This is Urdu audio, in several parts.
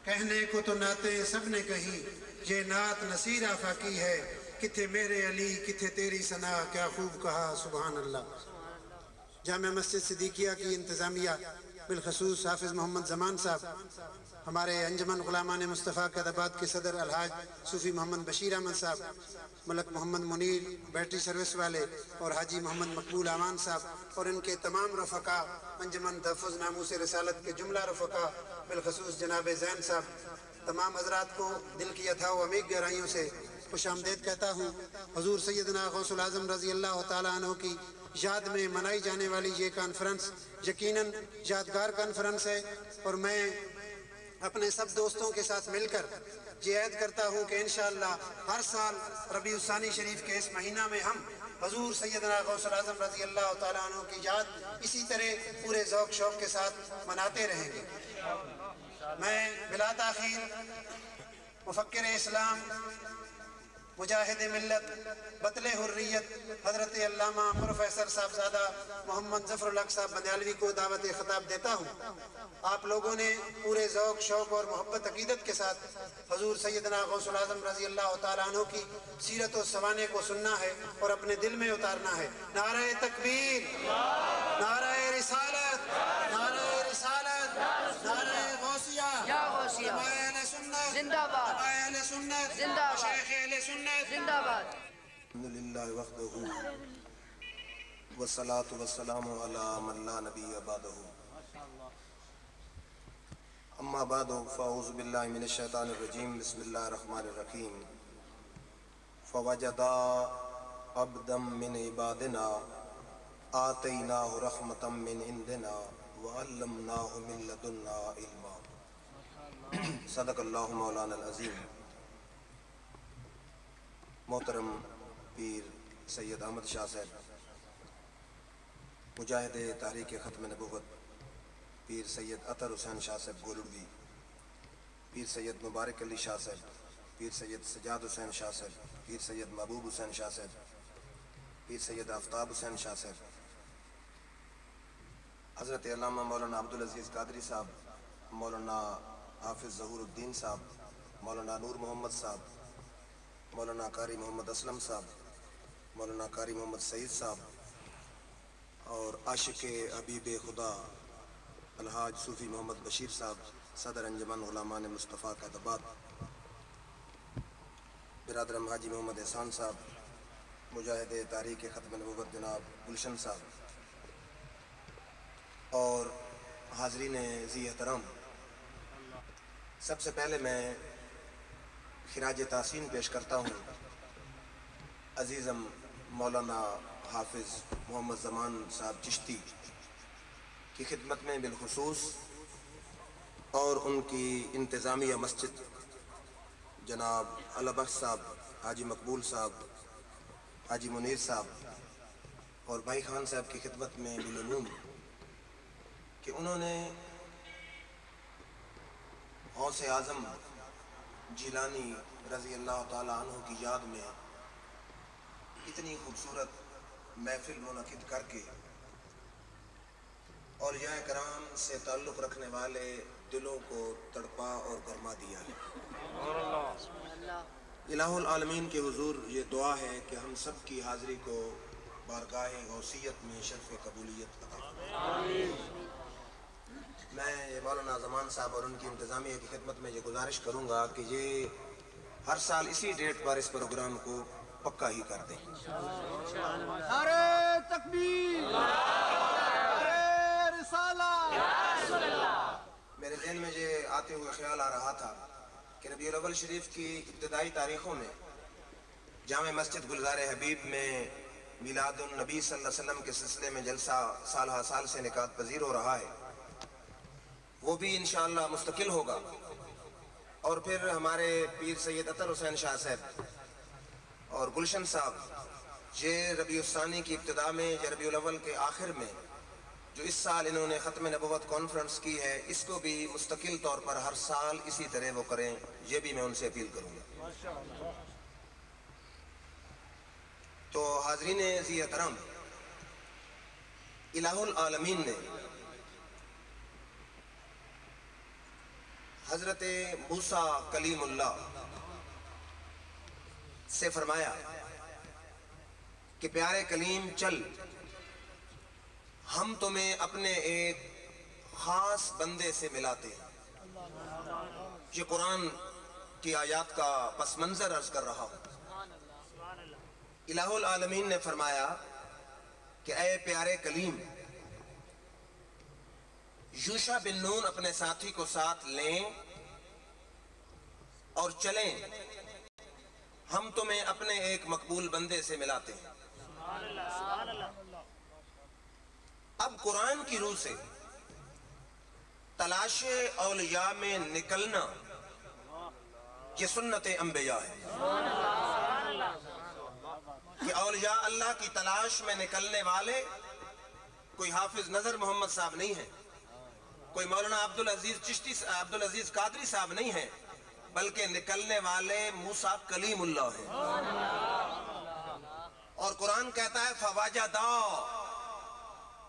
کہنے کو تو نعتیں سب نے کہی، یہ نعت نصیر آفاقی ہے، کتھے میرے علی کتھے تیری ثنا، کیا خوب کہا سبحان اللہ۔ جامع مسجد صدیقیہ کی انتظامیہ بالخصوص حافظ محمد زمان صاحب، ہمارے انجمن غلامان مصطفیٰ قیدآباد کے صدر الحاج صوفی محمد بشیر احمد صاحب، ملک محمد منیر بیٹری سروس والے، اور حاجی محمد مقبول امان صاحب اور ان کے تمام رفقا، انجمن تحفظ ناموس رسالت کے جملہ رفقا بالخصوص جناب زین صاحب، تمام حضرات کو دل کی اتھاہ و عمیق گہرائیوں سے خوش آمدید کہتا ہوں۔ حضور سیدنا غوث العظم رضی اللہ تعالیٰ عنہ کی یاد میں منائی جانے والی یہ کانفرنس یقیناً یادگار کانفرنس ہے، اور میں اپنے سب دوستوں کے ساتھ مل کر یہ عہد کرتا ہوں کہ انشاءاللہ ہر سال ربیع الثانی شریف کے اس مہینہ میں ہم حضور سیدنا غوث العظم رضی اللہ تعالیٰ عنہ کی یاد اسی طرح پورے ذوق شوق کے ساتھ مناتے رہیں گے۔ میں بلا تاخیر مفکر اسلام، مجاہد ملت، بطل حریت حضرت علامہ پروفیسر صاحبزادہ محمد ظفر الحق صاحب بندیالوی کو دعوت خطاب دیتا ہوں۔ آپ لوگوں نے پورے ذوق شوق اور محبت عقیدت کے ساتھ حضور سیدنا غوث العظم رضی اللہ تعالیٰ عنہ کی سیرت و سوانے کو سننا ہے اور اپنے دل میں اتارنا ہے۔ نعرہ تکبیر، نعرہ رسالت، نعرہ رسالت، نعرہ غوثیہ، علماء اہل سنت زندہ باد، علماء اہل سنت، زندہ باد، مشائخ اہل سنت، زندہ باد۔ الحمدللہ وحدہ والصلاة والسلام علی من لا نبی بعدہ، اما بعد فاعوذ باللہ من الشیطان الرجیم، بسم اللہ الرحمن الرحیم۔ فوجدا عبدا من عبادنا آتیناہ رحمتا من عندنا وعلمناہ من لدنا علما۔ صدق اللہ مولانا العظیم۔ محترم پیر سید احمد شاہ صاحب، مجاہد تحریک ختم نبوت پیر سید عطر حسین شاہ صاحب گولڑوی، پیر سید مبارک علی شاہ صاحب، پیر سید سجاد حسین شاہ صاحب، پیر سید محبوب حسین شاہ صاحب، پیر سید آفتاب حسین شاہ صاحب، حضرت علامہ مولانا عبدالعزیز قادری صاحب، مولانا حافظ ظہور الدین صاحب، مولانا نور محمد صاحب، مولانا قاری محمد اسلم صاحب، مولانا قاری محمد سعید صاحب، اور عاشق حبیب خدا الحاج صوفی محمد بشیر صاحب، صدر انجمن غلامان مصطفیٰ قیدآباد، برادرم حاجی محمد احسان صاحب، مجاہد تحریک ختم نبوت جناب گلشن صاحب، اور حاضرین ذی احترام، سب سے پہلے میں خراج تحسین پیش کرتا ہوں عزیزم مولانا حافظ محمد زمان صاحب چشتی کی خدمت میں بالخصوص، اور ان کی انتظامیہ مسجد جناب اللہ بخش صاحب، حاجی مقبول صاحب، حاجی منیر صاحب اور بھائی خان صاحب کی خدمت میں بالعموم کہ انہوں نے غوث اعظم جیلانی رضی اللہ تعالیٰ عنہ کی یاد میں اتنی خوبصورت محفل منعقد کر کے اولیاء کرام سے تعلق رکھنے والے دلوں کو تڑپا اور گرما دیا ہے۔ الہ العالمین کے حضور یہ دعا ہے کہ ہم سب کی حاضری کو بارگاہ غوثیت میں شرف قبولیت عطا فرمائے۔ میں مولانا زمان صاحب اور ان کی انتظامیہ کی خدمت میں یہ گزارش کروں گا کہ یہ ہر سال اسی ڈیٹ پر اس پروگرام کو پکا ہی کر دیں۔ نعرہ تکبیر، نعرہ رسالت۔ میرے ذہن میں یہ آتے ہوئے خیال آ رہا تھا کہ ربیع الاول شریف کی ابتدائی تاریخوں میں جامع مسجد گلزار حبیب میں میلاد النبی صلی اللہ علیہ وسلم کے سلسلے میں جلسہ سال ہر سال سے انعقاد پذیر ہو رہا ہے، وہ بھی انشاءاللہ مستقل ہوگا۔ اور پھر ہمارے پیر سید عطر حسین شاہ صاحب اور گلشن صاحب یہ ربیع الثانی کی ابتدا میں یا ربیع الاول کے آخر میں جو اس سال انہوں نے ختم نبوت کانفرنس کی ہے، اس کو بھی مستقل طور پر ہر سال اسی طرح وہ کریں، یہ بھی میں ان سے اپیل کروں گا۔ تو حاضرین ذی احترام، الہ العالمین نے حضرت موسیٰ کلیم اللہ سے فرمایا کہ پیارے کلیم چل، ہم تمہیں اپنے ایک خاص بندے سے ملاتے ہیں۔ یہ قرآن کی آیات کا پس منظر عرض کر رہا ہوں۔ الہ العالمین نے فرمایا کہ اے پیارے کلیم، یوشع بن نون اپنے ساتھی کو ساتھ لیں اور چلیں، ہم تمہیں اپنے ایک مقبول بندے سے ملاتے ہیں۔ اب قرآن کی روح سے تلاش اولیاء میں نکلنا یہ سنت انبیاء ہے کہ اولیاء اللہ کی تلاش میں نکلنے والے کوئی حافظ نظر محمد صاحب نہیں ہیں، کوئی مولانا عبدالعزیز قادری صاحب نہیں ہیں، بلکہ نکلنے والے موسیٰ کلیم اللہ ہیں۔ اور قرآن کہتا ہے فَوَجَدَا،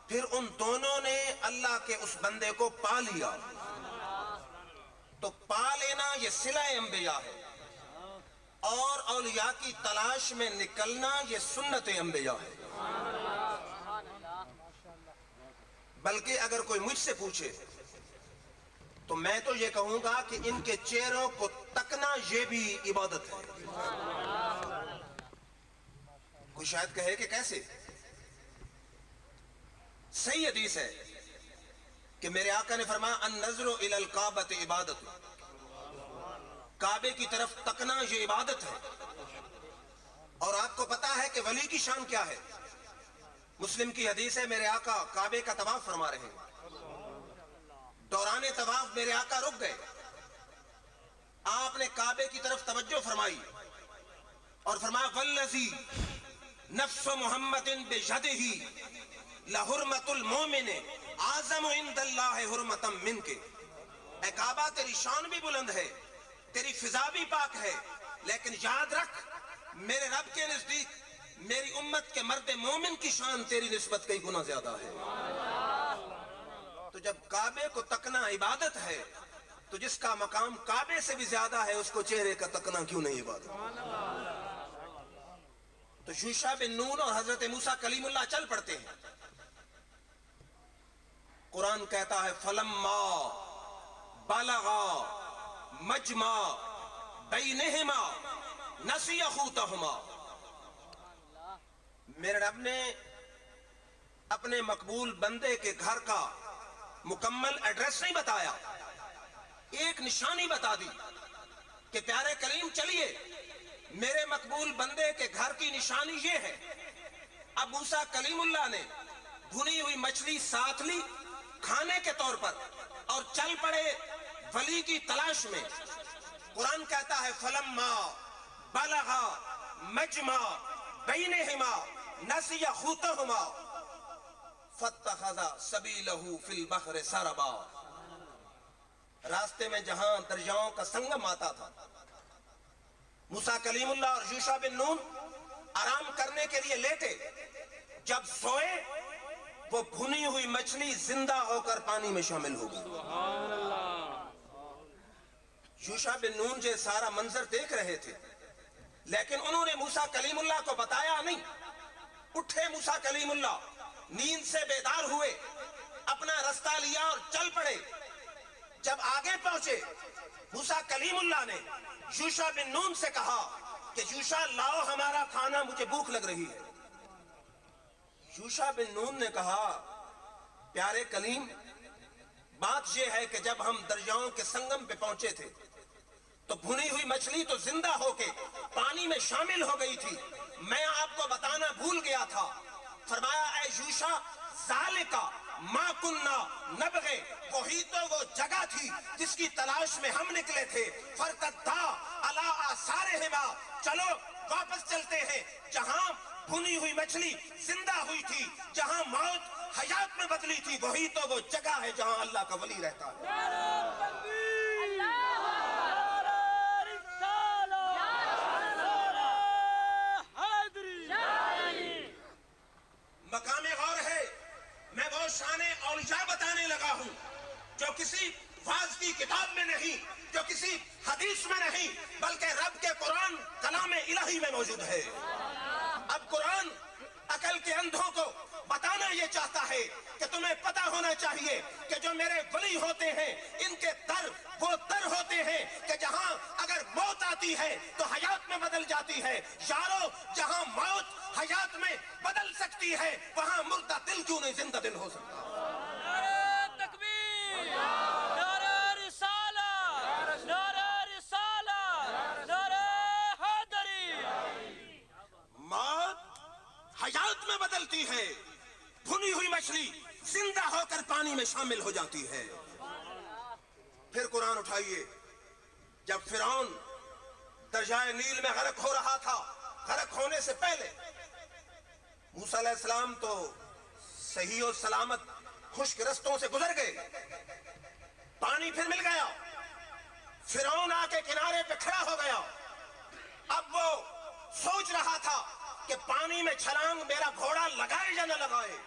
پھر ان دونوں نے اللہ کے اس بندے کو پا لیا۔ تو پا لینا یہ صلہ انبیاء ہے، اور اولیاء کی تلاش میں نکلنا یہ سنت انبیاء ہے۔ بلکہ اگر کوئی مجھ سے پوچھے تو میں تو یہ کہوں گا کہ ان کے چہروں کو تکنا یہ بھی عبادت ہے۔ کوئی شاید کہے کہ کیسے؟ صحیح حدیث ہے کہ میرے آقا نے فرمایا النظر الی الکعبۃ عبادت، کعبے کی طرف تکنا یہ عبادت ہے۔ اور آپ کو پتا ہے کہ ولی کی شان کیا ہے؟ مسلم کی حدیث ہے میرے آقا کعبے کا طواف فرما رہے ہیں، دوران طواف میرے آقا رک گئے، آپ نے کعبے کی طرف توجہ فرمائی اور فرمایا والذی نفس محمد بیدہ لحرمت المومن اعظم عند اللہ حرمتا منک۔ اے کعبہ تیری شان بھی بلند ہے، تیری فضا بھی پاک ہے، لیکن یاد رکھ میرے رب کے نزدیک میری امت کے مرد مومن کی شان تیری نسبت کئی گنا زیادہ ہے۔ تو جب کعبے کو تکنا عبادت ہے تو جس کا مقام کعبے سے بھی زیادہ ہے اس کو چہرے کا تکنا کیوں نہیں عبادت؟ تو یوشع بن نون اور حضرت موسیٰ کلیم اللہ چل پڑتے ہیں۔ قرآن کہتا ہے فَلَمَّا بَلَغَا مَجْمَعَ بَيْنِهِمَا نَسِيَ حُوتَهُمَا۔ میرے رب نے اپنے مقبول بندے کے گھر کا مکمل ایڈریس نہیں بتایا، ایک نشانی بتا دی کہ پیارے کلیم چلیے، میرے مقبول بندے کے گھر کی نشانی یہ ہے۔ اب موسیٰ کلیم اللہ نے بھنی ہوئی مچھلی ساتھ لی کھانے کے طور پر اور چل پڑے ولی کی تلاش میں۔ قرآن کہتا ہے فَلَمَّا بَلَغَا مَجْمَعَ بَيْنِهِمَا نَسِيَ حُوتَهُمَا فَاتَّخَذَ سَبِيلَهُ فِي الْبَحْرِ سَرَبًا۔ راستے میں جہاں دریاؤں کا سنگم آتا تھا، موسیٰ کلیم اللہ اور یوشع بن نون آرام کرنے کے لیے لیٹے، جب سوئے وہ بھنی ہوئی مچھلی زندہ ہو کر پانی میں شامل ہو گئی۔ یوشع بن نون جو سارا منظر دیکھ رہے تھے، لیکن انہوں نے موسیٰ کلیم اللہ کو بتایا نہیں۔ اٹھے موسیٰ کلیم اللہ، نیند سے بیدار ہوئے، اپنا رستہ لیا اور چل پڑے۔ جب آگے پہنچے موسیٰ کلیم اللہ نے یوشع بن نون سے کہا کہ یوشع لاؤ ہمارا کھانا، مجھے بھوک لگ رہی ہے۔ یوشع بن نون نے کہا پیارے کلیم، بات یہ ہے کہ جب ہم دریاؤں کے سنگم پہ پہنچے تھے تو بھنی ہوئی مچھلی تو زندہ ہو کے پانی میں شامل ہو گئی تھی، میں آپ کو بتانا بھول گیا تھا۔ فرمایا اے یوشع ذالکا ما کننا نبغی، وہی تو وہ جگہ تھی جس کی تلاش میں ہم نکلے تھے۔ فرتدا علی آثارہما، چلو واپس چلتے ہیں۔ جہاں بھنی ہوئی مچھلی زندہ ہوئی تھی، جہاں موت حیات میں بدلی تھی، وہی تو وہ جگہ ہے جہاں اللہ کا ولی رہتا ہے۔ مقام غور ہے، میں وہ شان اولیاء بتانے لگا ہوں جو کسی واز کی کتاب میں نہیں، جو کسی حدیث میں نہیں، بلکہ رب کے قرآن کلام الہی میں موجود ہے۔ اب قرآن عقل کے اندھوں کو بتانا یہ چاہتا ہے کہ تمہیں پتہ ہونا چاہیے کہ جو میرے ولی ہوتے ہیں ان کے در وہ در ہوتے ہیں کہ جہاں اگر موت آتی ہے تو حیات میں بدل جاتی ہے۔ یارو، جہاں موت حیات میں بدل سکتی ہے وہاں مردہ دل کیوں نہیں زندہ دل ہو سکتا؟ نعرہ تکبیر، نعرہ رسالہ، نعرہ رسالہ، نعرہ حیدری۔ موت حیات میں بدلتی ہے، بھنی ہوئی مچھلی زندہ ہو کر پانی میں شامل ہو جاتی ہے۔ پھر قرآن اٹھائیے، جب فرعون دریائے نیل میں غرق ہو رہا تھا، غرق ہونے سے پہلے موسیٰ علیہ السلام تو صحیح و سلامت خشک رستوں سے گزر گئے، پانی پھر مل گیا، فرعون آ کے کنارے پہ کھڑا ہو گیا۔ اب وہ سوچ رہا تھا کہ پانی میں چھلانگ میرا گھوڑا لگائے یا نہ لگائے۔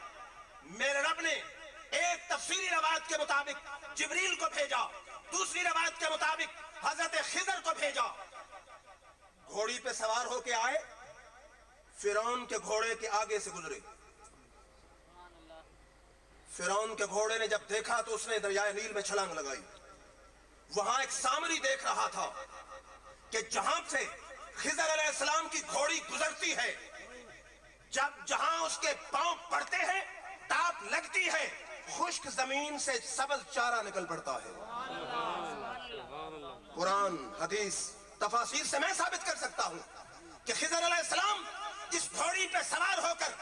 میرے رب نے ایک تفسیری روایت کے مطابق جبریل کو بھیجا، دوسری روایت کے مطابق حضرت خضر کو بھیجا۔ گھوڑی پہ سوار ہو کے آئے، فرعون کے گھوڑے کے آگے سے گزرے۔ فرعون کے گھوڑے نے جب دیکھا تو اس نے دریائے نیل میں چھلانگ لگائی۔ وہاں ایک سامری دیکھ رہا تھا کہ جہاں سے خضر علیہ السلام کی گھوڑی گزرتی ہے، جہاں اس کے پاؤں پڑتے ہیں، ٹاپ لگتی ہے، خشک زمین سے سبز چارہ نکل پڑتا ہے۔ قرآن، حدیث، تفاسیر سے میں ثابت کر سکتا ہوں کہ خضر علیہ السلام جس گھوڑی پہ سوار ہو کر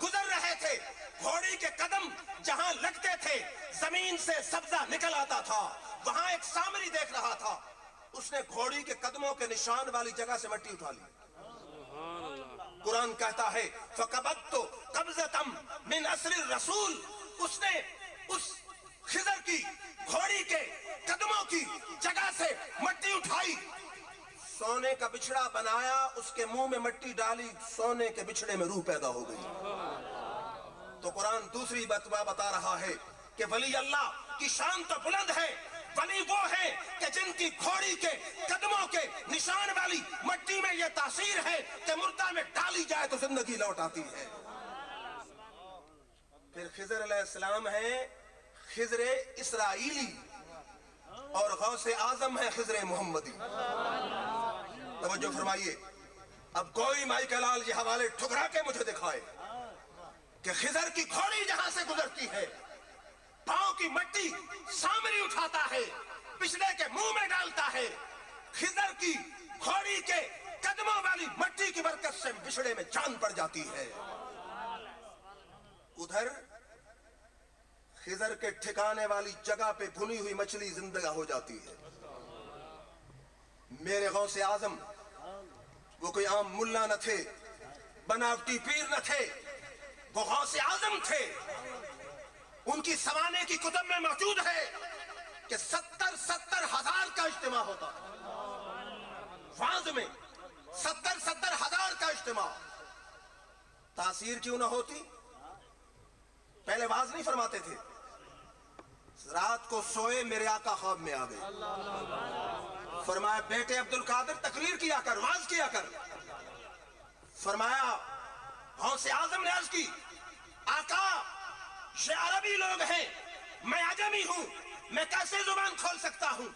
گزر رہے تھے، گھوڑی کے قدم جہاں لگتے تھے زمین سے سبزہ نکل آتا تھا۔ وہاں ایک سامری دیکھ رہا تھا، اس نے گھوڑی کے قدموں کے نشان والی جگہ سے مٹی اٹھا لی۔ قرآن کہتا ہے فَقَبَضْتُ قَبْضَةً مِّنْ أَثْرِ الرَّسُولِ، اس نے اس خضر کی گھوڑی کے قدموں کی جگہ سے مٹی اٹھائی، سونے کا بچھڑا بنایا، اس کے منہ میں مٹی ڈالی، سونے کے بچھڑے میں روح پیدا ہو گئی۔ تو قرآن دوسری بتوا بتا رہا ہے کہ ولی اللہ کی شان تو بلند ہے، ولی وہ ہے کہ جن کی گھوڑی کے قدموں کے نشان والی مٹی میں یہ تاثیر ہے کہ مردہ میں ڈالی جائے تو زندگی لوٹ آتی ہے۔ پھر خضر علیہ السلام ہے خضر اسرائیلی اور غوث اعظم ہے خضر محمدی۔ توجہ فرمائیے، اب کوئی مائیکل آل یہ حوالے ٹھکرا کے مجھے دکھائے کہ خضر کی گھوڑی جہاں سے گزرتی ہے، پاؤں کی مٹی سامری اٹھاتا ہے، پچھلے کے منہ میں ڈالتا ہے، خضر کی گھوڑی کے قدموں والی مٹی کی برکت سے بچھڑے میں جان پڑ جاتی ہے۔ ادھر خضر کے ٹھکانے والی جگہ پہ بھنی ہوئی مچھلی زندہ ہو جاتی ہے۔ میرے غوث اعظم وہ کوئی عام ملا نہ تھے، بناوٹی پیر نہ تھے، وہ غوث اعظم تھے۔ ان کی سوانے کی کتب میں موجود ہے کہ 70 ہزار کا اجتماع ہوتا، واز میں 70 ہزار کا اجتماع۔ تاثیر کیوں نہ ہوتی؟ پہلے واز نہیں فرماتے تھے، رات کو سوئے میرے آقا خواب میں آ گئے، فرمایا بیٹے عبد القادر تقریر کیا کر، واز کیا کر۔ فرمایا غوث اعظم نے عرض کی آقا یہ عربی لوگ ہیں، میں عجمی ہوں، میں کیسے زبان کھول سکتا ہوں؟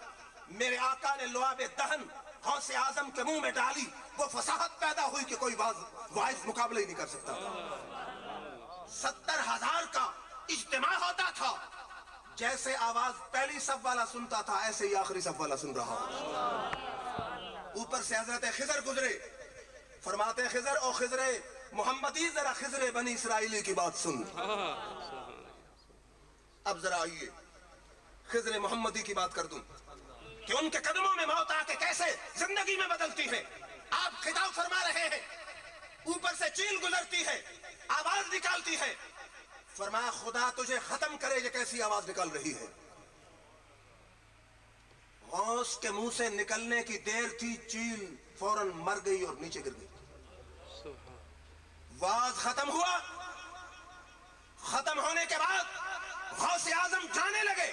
میرے آقا نے لعاب دہن غوث اعظم کے منہ میں ڈالی، وہ فصاحت پیدا ہوئی کہ کوئی وائس مقابلہ ہی نہیں کر سکتا۔ 70 ہزار کا اجتماع ہوتا تھا، جیسے آواز پہلی صف والا سنتا تھا ایسے ہی آخری صف والا سن رہا۔ اوپر سے حضرت خضر گزرے، فرماتے خضر او خضر محمدی ذرا خضر بنی اسرائیلی کی بات سن۔ اب ذرا آئیے خضر محمدی کی بات کر دوں کہ ان کے قدموں میں موت آ کے کیسے زندگی میں بدلتی ہے۔ آپ خطاب فرما رہے ہیں، اوپر سے چیل گزرتی ہے، آواز نکالتی ہے، فرمایا خدا تجھے ختم کرے یہ کیسی آواز نکال رہی ہے۔ غوث کے منہ سے نکلنے کی دیر تھی، چیل فوراً مر گئی اور نیچے گر گئی۔ واز ختم ہوا، ختم ہونے کے بعد غوث اعظم جانے لگے،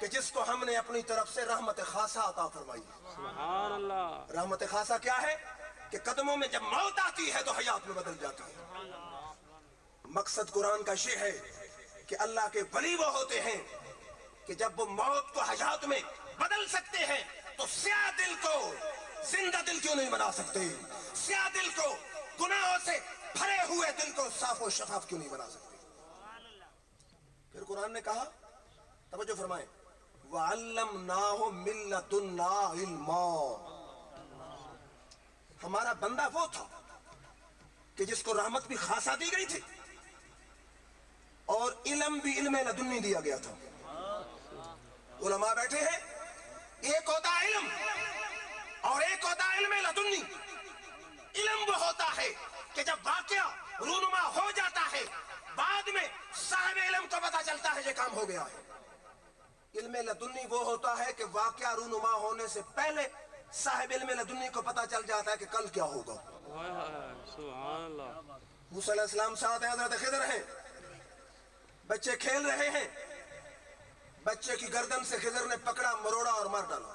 کہ جس کو ہم نے اپنی طرف سے رحمت خاصہ عطا فرمائی. سبحان اللہ. رحمت خاصہ کیا ہے؟ کہ قدموں میں جب موت آتی ہے تو حیات میں بدل جاتی ہے. مقصد قرآن کا یہ ہے کہ اللہ کے ولی وہ ہوتے ہیں کہ جب وہ موت کو حیات میں بدل سکتے ہیں تو سیاہ دل کو زندہ دل کیوں نہیں بنا سکتے؟ سیاہ دل کو گناہوں سے بھرے ہوئے دل کو صاف و شفاف کیوں نہیں بنا سکتے؟ پھر قرآن نے کہا، توجہ فرمائیں، وَعَلَّمْنَاهُ مِن لَّدُنَّا عِلْمًا. ہمارا بندہ وہ تھا کہ جس کو رحمت بھی خاصہ دی گئی تھی اور علم بھی علم لدنی دیا گیا تھا. علماء بیٹھے ہیں، ایک ہوتا علم اور ایک ہوتا علم لدنی. علم وہ ہوتا ہے کہ جب واقعہ رونما ہو جاتا ہے بعد میں صاحب علم کو پتا چلتا ہے یہ کام ہو گیا ہے. علم لدنی وہ ہوتا ہے کہ واقعہ رونما ہونے سے پہلے صاحب علم لدنی کو پتا چل جاتا ہے کہ کل کیا ہوگا. سبحان اللہ. موسیٰ علیہ السلام ساتھ ہیں، حضرت خضر ہیں، بچے کھیل رہے ہیں، بچے کی گردن سے خضر نے پکڑا، مروڑا اور مار ڈالا.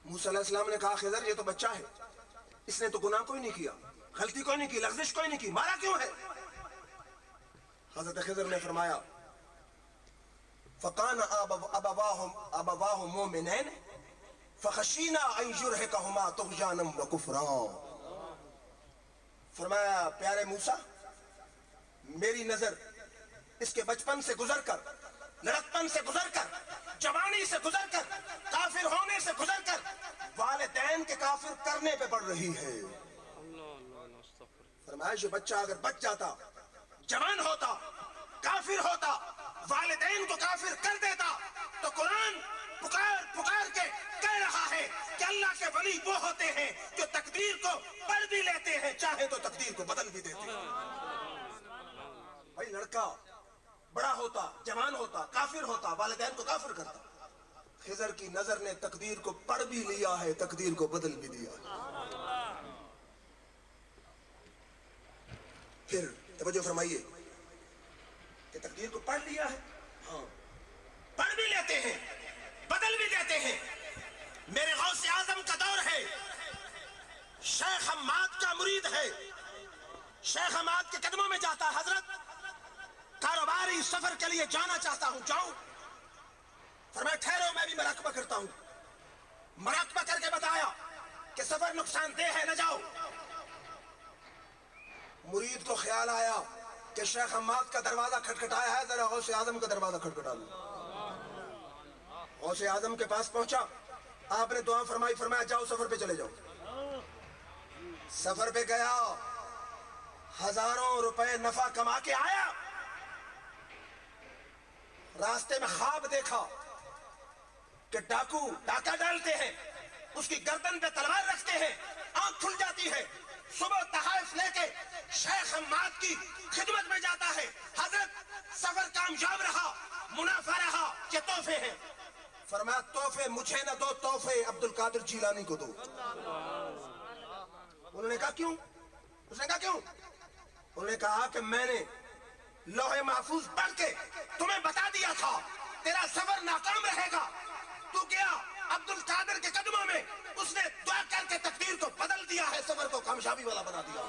موسیٰ علیہ السلام نے کہا خضر یہ تو بچہ ہے، اس نے تو گناہ کوئی نہیں کیا، غلطی کوئی نہیں کی، لغزش کوئی نہیں کی، مارا کیوں ہے؟ حضرت خضر نے فرمایا فَقَانَ أَبَوَاهُ مُؤْمِنَيْنِ فَخَشِينَا أَن يُرْهِقَهُمَا طُغْيَانًا وَكُفْرًا. فرمایا پیارے موسیٰ، میری نظر اس کے بچپن سے گزر کر، لڑکپن سے گزر کر، جوانی سے گزر کر، کافر ہونے سے گزر کر والدین کے کافر کرنے پہ پڑ رہی ہے. فرمایا یہ بچہ اگر بچ جاتا، جوان ہوتا، کافر ہوتا، والدین کو کافر کر دیتا تو قرآن پکار پکار کے کہہ رہا ہے کہ اللہ کے ولی وہ ہوتے ہیں جو تقدیر کو پڑھ بھی لیتے ہیں، چاہے تو تقدیر کو بدل بھی دیتے ہیں. بھائی لڑکا بڑا ہوتا، جوان ہوتا، کافر ہوتا، والدین کو کافر کرتا. خضر کی نظر نے تقدیر کو پڑھ بھی لیا ہے، تقدیر کو بدل بھی دیا ہے. پھر توجہ فرمائیے کہ تقدیر کو پڑھ لیا ہے، ہاں پڑھ بھی لیتے ہیں، بدل بھی دیتے ہیں. میرے غوث اعظم کا دور ہے، شیخ حماد کا مرید ہے، شیخ حماد کے قدموں میں جاتا، حضرت کاروباری سفر کے لیے جانا چاہتا ہوں، جاؤں؟ فرمایا ٹھہرو میں بھی مراقبہ کرتا ہوں. مراقبہ کر کے بتایا کہ سفر نقصان دہ ہے، نہ جاؤ. مرید کو خیال آیا کہ شیخ حماد کا دروازہ کھٹکھٹایا ہے، ذرا غوث اعظم کا دروازہ کھٹکھٹا لوں. غوث اعظم کے پاس پہنچا، آپ نے دعا فرمائی، فرمایا جاؤ سفر پہ چلے جاؤ. سفر پہ گیا، ہزاروں روپے نفع کما کے آیا. راستے میں خواب دیکھا کہ ڈاکو ڈاکہ ڈالتے ہیں، اس کی گردن پہ تلوار رکھتے ہیں، آنکھ کھل جاتی ہے. صبح تحائف لے کے شیخ حماد کی خدمت میں جاتا ہے. حضرت سفر کامیاب رہا، منافع رہا، یہ تحفے ہیں. فرمایا تحفے مجھے نہ دو، تحفے عبد القادر جیلانی کو دو. انہوں نے کہا کیوں؟ اس نے کہا کیوں؟ انہوں نے کہا کہ میں نے لوح محفوظ پڑھ کے تمہیں بتا دیا تھا تیرا سفر ناکام رہے گا. تو گیا عبد القادر کے قدموں میں، اس نے دعا کر کے تقدیر کو بدل دیا ہے، سفر کو کامیابی والا بنا دیا.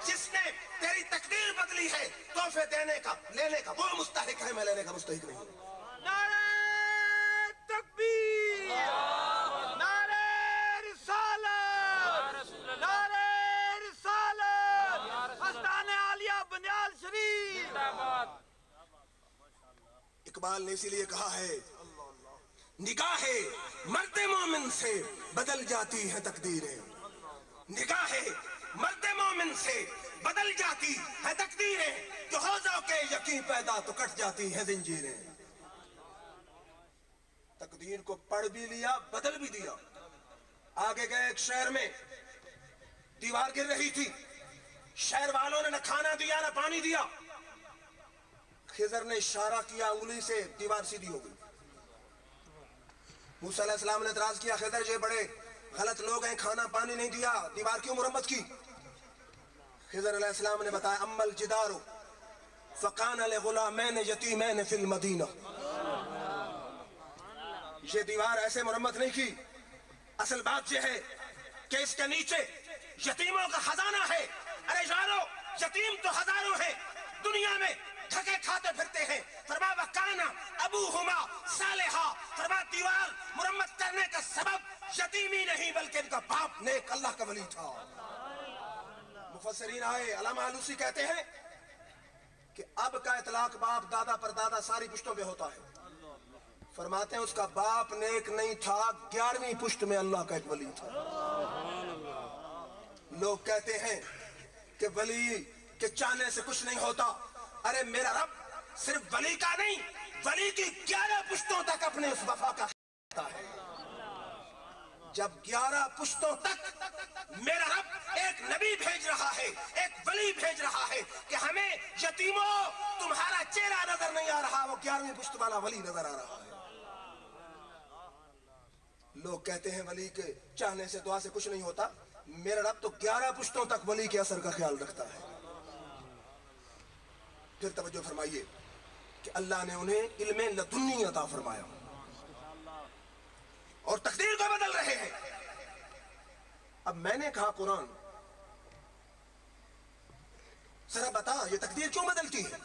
جس نے تیری تقدیر بدلی ہے، تحفے دینے کا لینے کا وہ مستحق ہے، میں لینے کا مستحق نہیں ہوں. نعرہ تکبیر، نعرہ رسالت، نعرہ رسالت، مستان عالیہ بنیال شریف. اقبال نے اسی لیے کہا ہے نگاہ مرد مومن سے بدل جاتی ہے تقدیریں. نگاہ مرد مومن سے بدل جاتی ہے تقدیریں، جو حوضوں کے یقین پیدا تو کٹ جاتی ہیں زنجیریں. تقدیر کو پڑھ بھی لیا، بدل بھی دیا. آگے گئے ایک شہر میں، دیوار گر رہی تھی، شہر والوں نے نہ کھانا دیا نہ پانی دیا. خضر نے اشارہ کیا انگلی سے، دیوار سیدھی ہو گئی. موسیٰ علیہ السلام نے اعتراض کیا، خضر یہ بڑے غلط لوگ ہیں، کھانا پانی نہیں دیا، دیوار کیوں مرمت کی؟ خضر علیہ السلام نے بتایا اما الجدار فکان لغلامین یتیمین فی المدینہ. یہ دیوار ایسے مرمت نہیں کی، اصل بات یہ ہے کہ اس کے نیچے یتیموں کا خزانہ ہے۔ ارے یارو، یتیم تو ہزاروں ہیں دنیا میں، تھکے کھاتے پھرتے ہیں۔ فرما وکانا ابوہما صالحا، فرما دیوار مرمت کرنے کا سبب یتیمی نہیں بلکہ ان کا باپ نیک اللہ کا ولی تھا۔ مفسرین آئے، علامہ آلوسی کہتے ہیں کہ اب کا اطلاق باپ دادا پر دادا ساری پشتوں پہ ہوتا ہے۔ فرماتے ہیں اس کا باپ نیک نہیں تھا، 11ویں پشت میں اللہ کا ایک ولی تھا۔ لوگ کہتے ہیں کہ ولی کے چاہنے سے کچھ نہیں ہوتا۔ ارے میرا رب صرف ولی کا نہیں، ولی کی 11 پشتوں تک اپنے اس وفا کا خیال ہے۔ جب 11 پشتوں تک میرا رب ایک نبی بھیج رہا ہے، ایک ولی بھیج رہا ہے کہ ہمیں یتیموں تمہارا چہرہ نظر نہیں آ رہا، وہ 11ویں پشت والا ولی نظر آ رہا ہے۔ لوگ کہتے ہیں ولی کے چاہنے سے دعا سے کچھ نہیں ہوتا، میرا رب تو 11 پشتوں تک ولی کے اثر کا خیال رکھتا ہے۔ پھر توجہ فرمائیے کہ اللہ نے انہیں علم لدنی عطا فرمایا اور تقدیر کو بدل رہے ہیں۔ اب میں نے کہا قرآن ذرا بتا یہ تقدیر کیوں بدلتی ہے،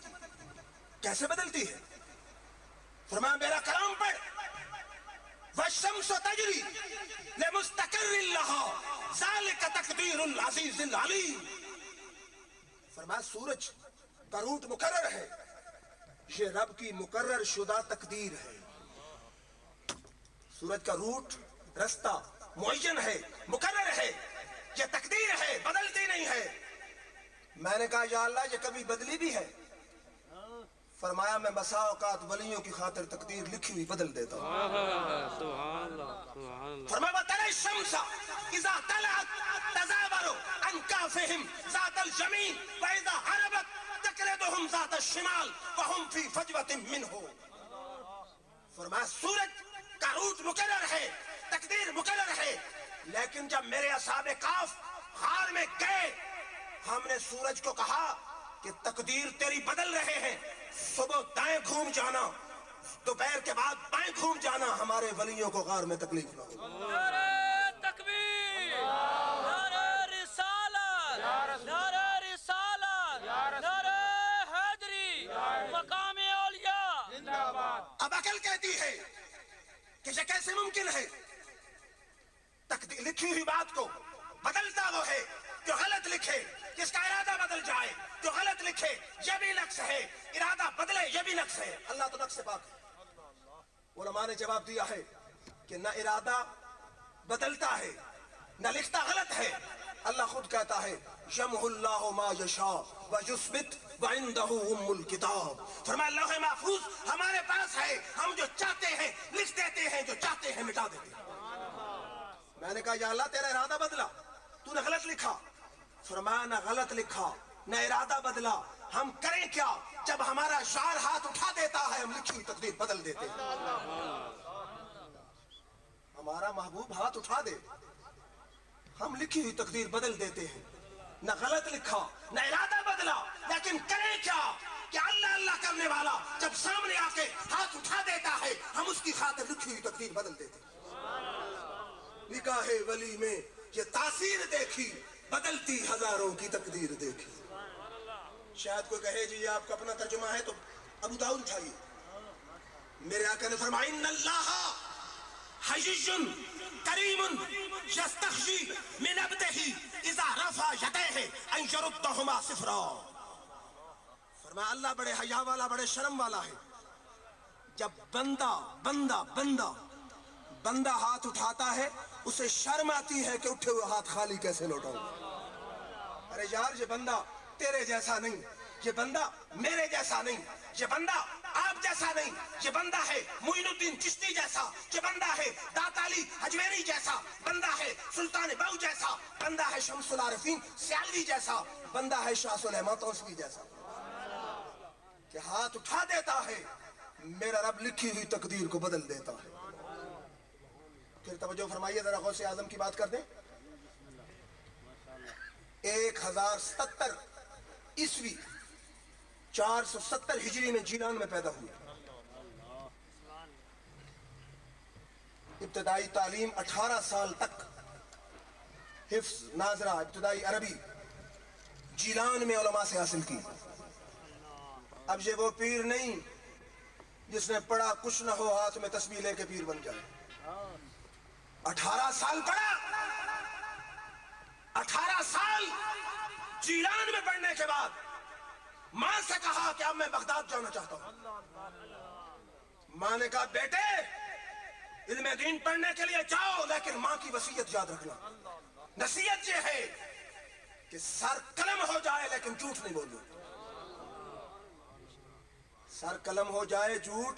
کیسے بدلتی ہے؟ فرمایا میرا کلام پڑھ، والشمس تجری لمستقر لها ذلك تقدیر العزیز العلیم۔ فرمایا سورج کا روٹ مقرر ہے، یہ رب کی مقرر شدہ تقدیر ہے۔ سورج کا روٹ، رستہ معین ہے، مقرر ہے، یہ تقدیر ہے، بدلتی نہیں ہے۔ میں نے کہا یا اللہ یہ کبھی بدلی بھی ہے؟ فرمایا میں بسا اوقات ولیوں کی خاطر تقدیر لکھی ہوئی بدل دیتا ہوں۔ سبحان اللہ سبحان اللہ۔ فرمایا ترى الشمس اذا طلعت تزاور عن كهفهم ذات اليمين واذا غربت تقرضهم ذات الشمال وهم في فجوة منه۔ فرمایا سورج کا روٹ مقرر ہے، تقدیر مقرر ہے، لیکن جب میرے اصحاب کاف غار میں گئے، ہم نے سورج کو کہا کہ تقدیر تیری بدل رہے ہیں، صبح دائیں گھوم جانا، دوپہر کے بعد بائیں گھوم جانا، ہمارے ولیوں کو غار میں تکلیف نہ ہو۔ نعرہ تکبیر، نعرہ رسالت، نعرہ رسالت، نعرہ حیدری، مقام اولیاء۔ اب عقل کہتی ہے کہ یہ کیسے ممکن ہے؟ تقدیر لکھی ہوئی بات کو بدلتا وہ ہے جو غلط لکھے، جس کا ارادہ بدل جائے، جو غلط لکھے یہ بھی نقص ہے، ارادہ بدلے یہ بھی نقص ہے۔ اللہ تو نقص سے پاک ہے۔ علماء نے جواب دیا ہے کہ نہ ارادہ بدلتا ہے نہ لکھتا غلط ہے، اللہ خود کہتا ہے یمحو اللہ ما یشاء ویثبت وعندہ ام الکتاب۔ فرمایا لوح محفوظ ہمارے پاس ہے، ہم جو چاہتے ہیں لکھ دیتے ہیں، جو چاہتے ہیں مٹا دیتے ہیں۔ میں نے کہا یا اللہ تیرا ارادہ بدلا، تو نے غلط لکھا۔ فرمایا نہ غلط لکھا نہ ارادہ بدلا، ہم کریں کیا؟ جب ہمارا شاعر ہاتھ اٹھا دیتا ہے ہم لکھی ہوئی تقدیر بدل دیتے ہیں۔ ہمارا محبوب ہاتھ اٹھا دے ہم لکھی ہوئی تقدیر بدل دیتے ہیں۔ نہ غلط لکھا نہ ارادہ بدلا، لیکن کریں کیا کہ اللہ اللہ کرنے والا جب سامنے آ کے ہاتھ اٹھا دیتا ہے ہم اس کی خاطر لکھی ہوئی تقدیر بدل دیتے ہیں۔ نکاح ولی میں یہ تاثیر دیکھی، بدلتی ہزاروں کی تقدیر دیکھی۔ شاید کوئی کہے جی یہ آپ کا اپنا ترجمہ ہے تو ابو داؤد اٹھائیے۔ میرے آقا نے فرمایا ان اللہ حیی کریم یستحیی من عبدہ اذا رفع یدیہ ان یردہما صفرا۔ فرمایا اللہ بڑے حیا والا، بڑے شرم والا ہے، جب بندہ ہاتھ اٹھاتا ہے اسے شرم آتی ہے کہ اٹھے ہوئے ہاتھ خالی کیسے لوٹاؤں۔ ارے یار یہ بندہ تیرے جیسا نہیں، یہ بندہ میرے جیسا نہیں، یہ بندہ آپ جیسا نہیں، یہ بندہ ہے معین الدین چشتی جیسا، یہ بندہ ہے داتا علی حجویری جیسا، بندہ ہے سلطان بہو جیسا، بندہ ہے شمس العارفین سیالوی جیسا، بندہ ہے شاہ سلیمان توسوی جیسا، کہ ہاتھ اٹھا دیتا ہے میرا رب لکھی ہوئی تقدیر کو بدل دیتا ہے۔ پھر توجہ فرمائیے ذرا غوث اعظم کی بات کر دیں۔ 1070 عیسوی 470 ہجری میں جیلان میں پیدا ہوئے۔ ابتدائی تعلیم 18 سال تک حفظ ناظرہ ابتدائی عربی جیلان میں علماء سے حاصل کی. اب یہ وہ پیر نہیں جس نے پڑھا کچھ نہ ہو ہاتھ میں تسبیح لے کے پیر بن جائے. 18 سال پڑھا, 18 سال جیلان میں پڑھنے کے بعد ماں سے کہا کہ اب میں بغداد جانا چاہتا ہوں. ماں نے کہا بیٹے علم دین پڑھنے کے لیے جاؤ, لیکن ماں کی وصیت یاد رکھنا. نصیحت یہ ہے کہ سر قلم ہو جائے لیکن جھوٹ نہیں بولو. سر قلم ہو جائے جھوٹ.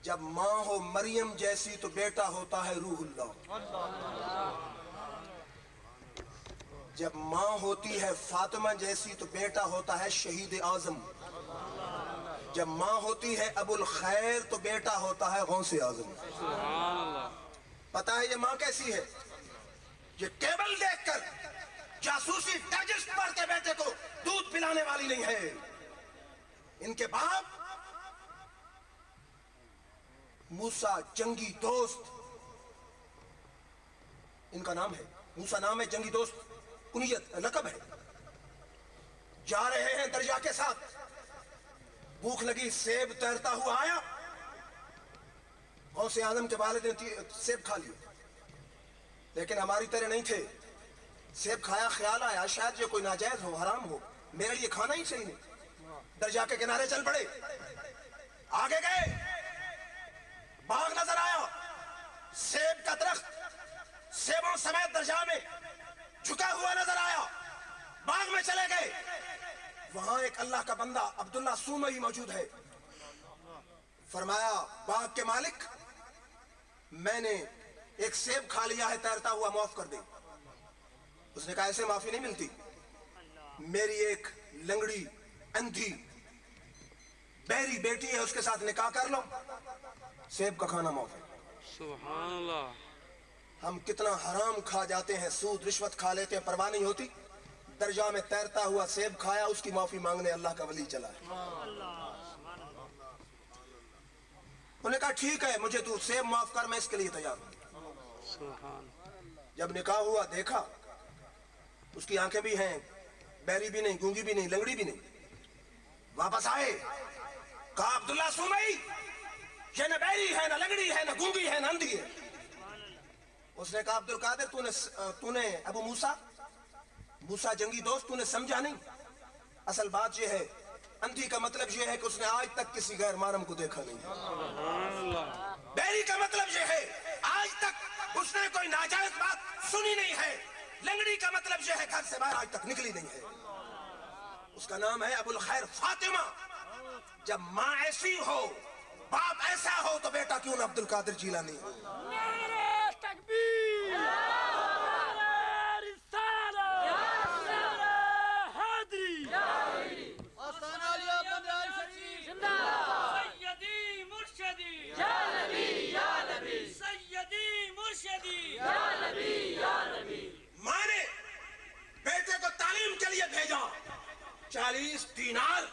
جب ماں ہو مریم جیسی تو بیٹا ہوتا ہے روح اللہ. جب ماں ہوتی ہے فاطمہ جیسی تو بیٹا ہوتا ہے شہید اعظم. جب ماں ہوتی ہے ابو الخیر تو بیٹا ہوتا ہے غوث اعظم. پتہ ہے یہ ماں کیسی ہے؟ یہ کیبل دیکھ کر جاسوسی ڈائجسٹ پڑھ کے بیٹے کو دودھ پلانے والی نہیں ہے. ان کے باپ موسیٰ جنگی دوست, ان کا نام ہے موسیٰ, نام ہے جنگی دوست, کنیت لقب ہے. جا رہے ہیں دریا کے ساتھ, بھوک لگی, سیب تیرتا ہوا آیا. غوث اعظم کے والد نے سیب کھا لیے, لیکن ہماری طرح نہیں تھے. سیب کھایا, خیال آیا شاید یہ کوئی ناجائز ہو, حرام ہو, میرے لیے کھانا ہی صحیح نہیں. دریا کے کنارے چل پڑے, آگے گئے, باغ نظر آیا, سیب کا درخت سیبوں سمیت دریا میں جھکا ہوا نظر آیا. باغ میں چلے گئے, وہاں ایک اللہ کا بندہ عبداللہ سومئی موجود ہے. فرمایا باغ کے مالک میں نے ایک سیب کھا لیا ہے تیرتا ہوا, معاف کر دے. اس نے کہا ایسے معافی نہیں ملتی, میری ایک لنگڑی اندھی بہری بیٹی ہے, اس کے ساتھ نکاح کر لو, سیب کا کھانا معاف ہے. سبحان اللہ. ہم کتنا حرام کھا جاتے ہیں, سود رشوت کھا لیتے ہیں, پرواہ نہیں ہوتی. دریا میں تیرتا ہوا سیب کھایا, اس کی معافی مانگنے اللہ کا ولی چلا ہے. انہوں نے کہا ٹھیک ہے مجھے تو سیب معاف کر, میں اس کے لیے تیار ہوں. سبحان. جب نکاح ہوا دیکھا اس کی آنکھیں بھی ہیں, بہری بھی نہیں, گونگی بھی نہیں, لنگڑی بھی نہیں. واپس آئے, کہا عبداللہ سومئی یہ نہ بہری ہے, نہ لنگڑی ہے, نہ گونگی ہے, نہ اندھی ہے. اس نے کہا عبدالقادر تو نے ابو موسیٰ جنگی دوست, تو نے سمجھا نہیں. اصل بات یہ ہے اندھی کا مطلب یہ ہے کہ اس نے آج تک کسی غیر محرم کو دیکھا نہیں. بہری کا مطلب یہ ہے آج تک اس نے کوئی ناجائز بات سنی نہیں ہے. لنگڑی کا مطلب یہ ہے گھر سے باہر آج تک نکلی نہیں ہے. اس کا نام ہے ابو الخیر فاطمہ. جب ماں ایسی ہو, باپ ایسا ہو, تو بیٹا کیوں نہ عبدالقادر جیلانی ہو. نعرہ تکبیر, نعرہ رسالت, نعرہ حیدری, سیدی مرشدی, یا نبی یا نبی, سیدی مرشدی, یا نبی یا نبی. ماں نے بیٹے کو تعلیم کے لیے بھیجا, 40 دینار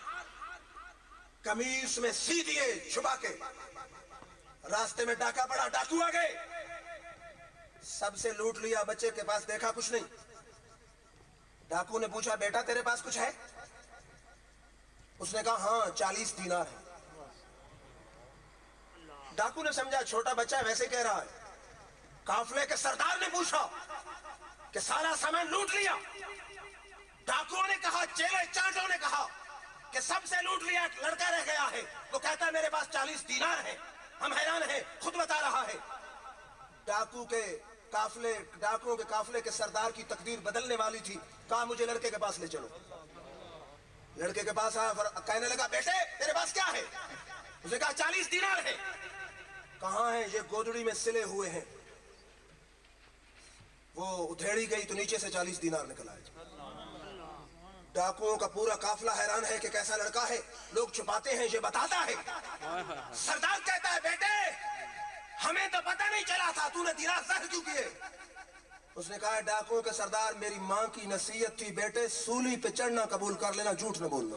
قمیص میں سی دیے چھپا کے. راستے میں ڈاکہ پڑا, ڈاکو آ گئے, سب سے لوٹ لیا. بچے کے پاس دیکھا کچھ نہیں. ڈاکو نے پوچھا بیٹا تیرے پاس کچھ ہے؟ اس نے کہا ہاں 40 دینار ہے. ڈاکو نے سمجھا چھوٹا بچہ ہے ویسے کہہ رہا ہے. قافلے کے سردار نے پوچھا کہ سارا سامان لوٹ لیا؟ ڈاکوؤں نے کہا, چیلے چانٹوں نے کہا کہ سب سے لوٹ لیا, ایک لڑکا رہ گیا ہے, وہ کہتا ہے میرے پاس 40 دینار ہے. ہم حیران ہیں, خود بتا رہا ہے. ڈاکوؤں کے قافلے کے سردار کی تقدیر بدلنے والی تھی. کہا مجھے لڑکے کے پاس لے چلو. لڑکے کے پاس آیا, کہنے لگا بیٹے تیرے پاس کیا ہے؟ اس نے کہا 40 دینار ہے. کہاں ہیں؟ یہ گودڑی میں سلے ہوئے ہیں. وہ ادھیڑی گئی تو نیچے سے 40 دینار نکل آئے. ڈاکوؤں کا پورا قافلہ حیران ہے کہ کیسا لڑکا ہے, لوگ چھپاتے ہیں, یہ بتاتا ہے. سردار کہتا ہے بیٹے ہمیں تو پتہ نہیں چلا تھا, تو نے دینار ظاہر کیوں کیے؟ اس نے کہا ڈاکوؤں کے سردار میری ماں کی نصیحت تھی بیٹے سولی پہ چڑھنا قبول کر لینا, جھوٹ نہ بولنا.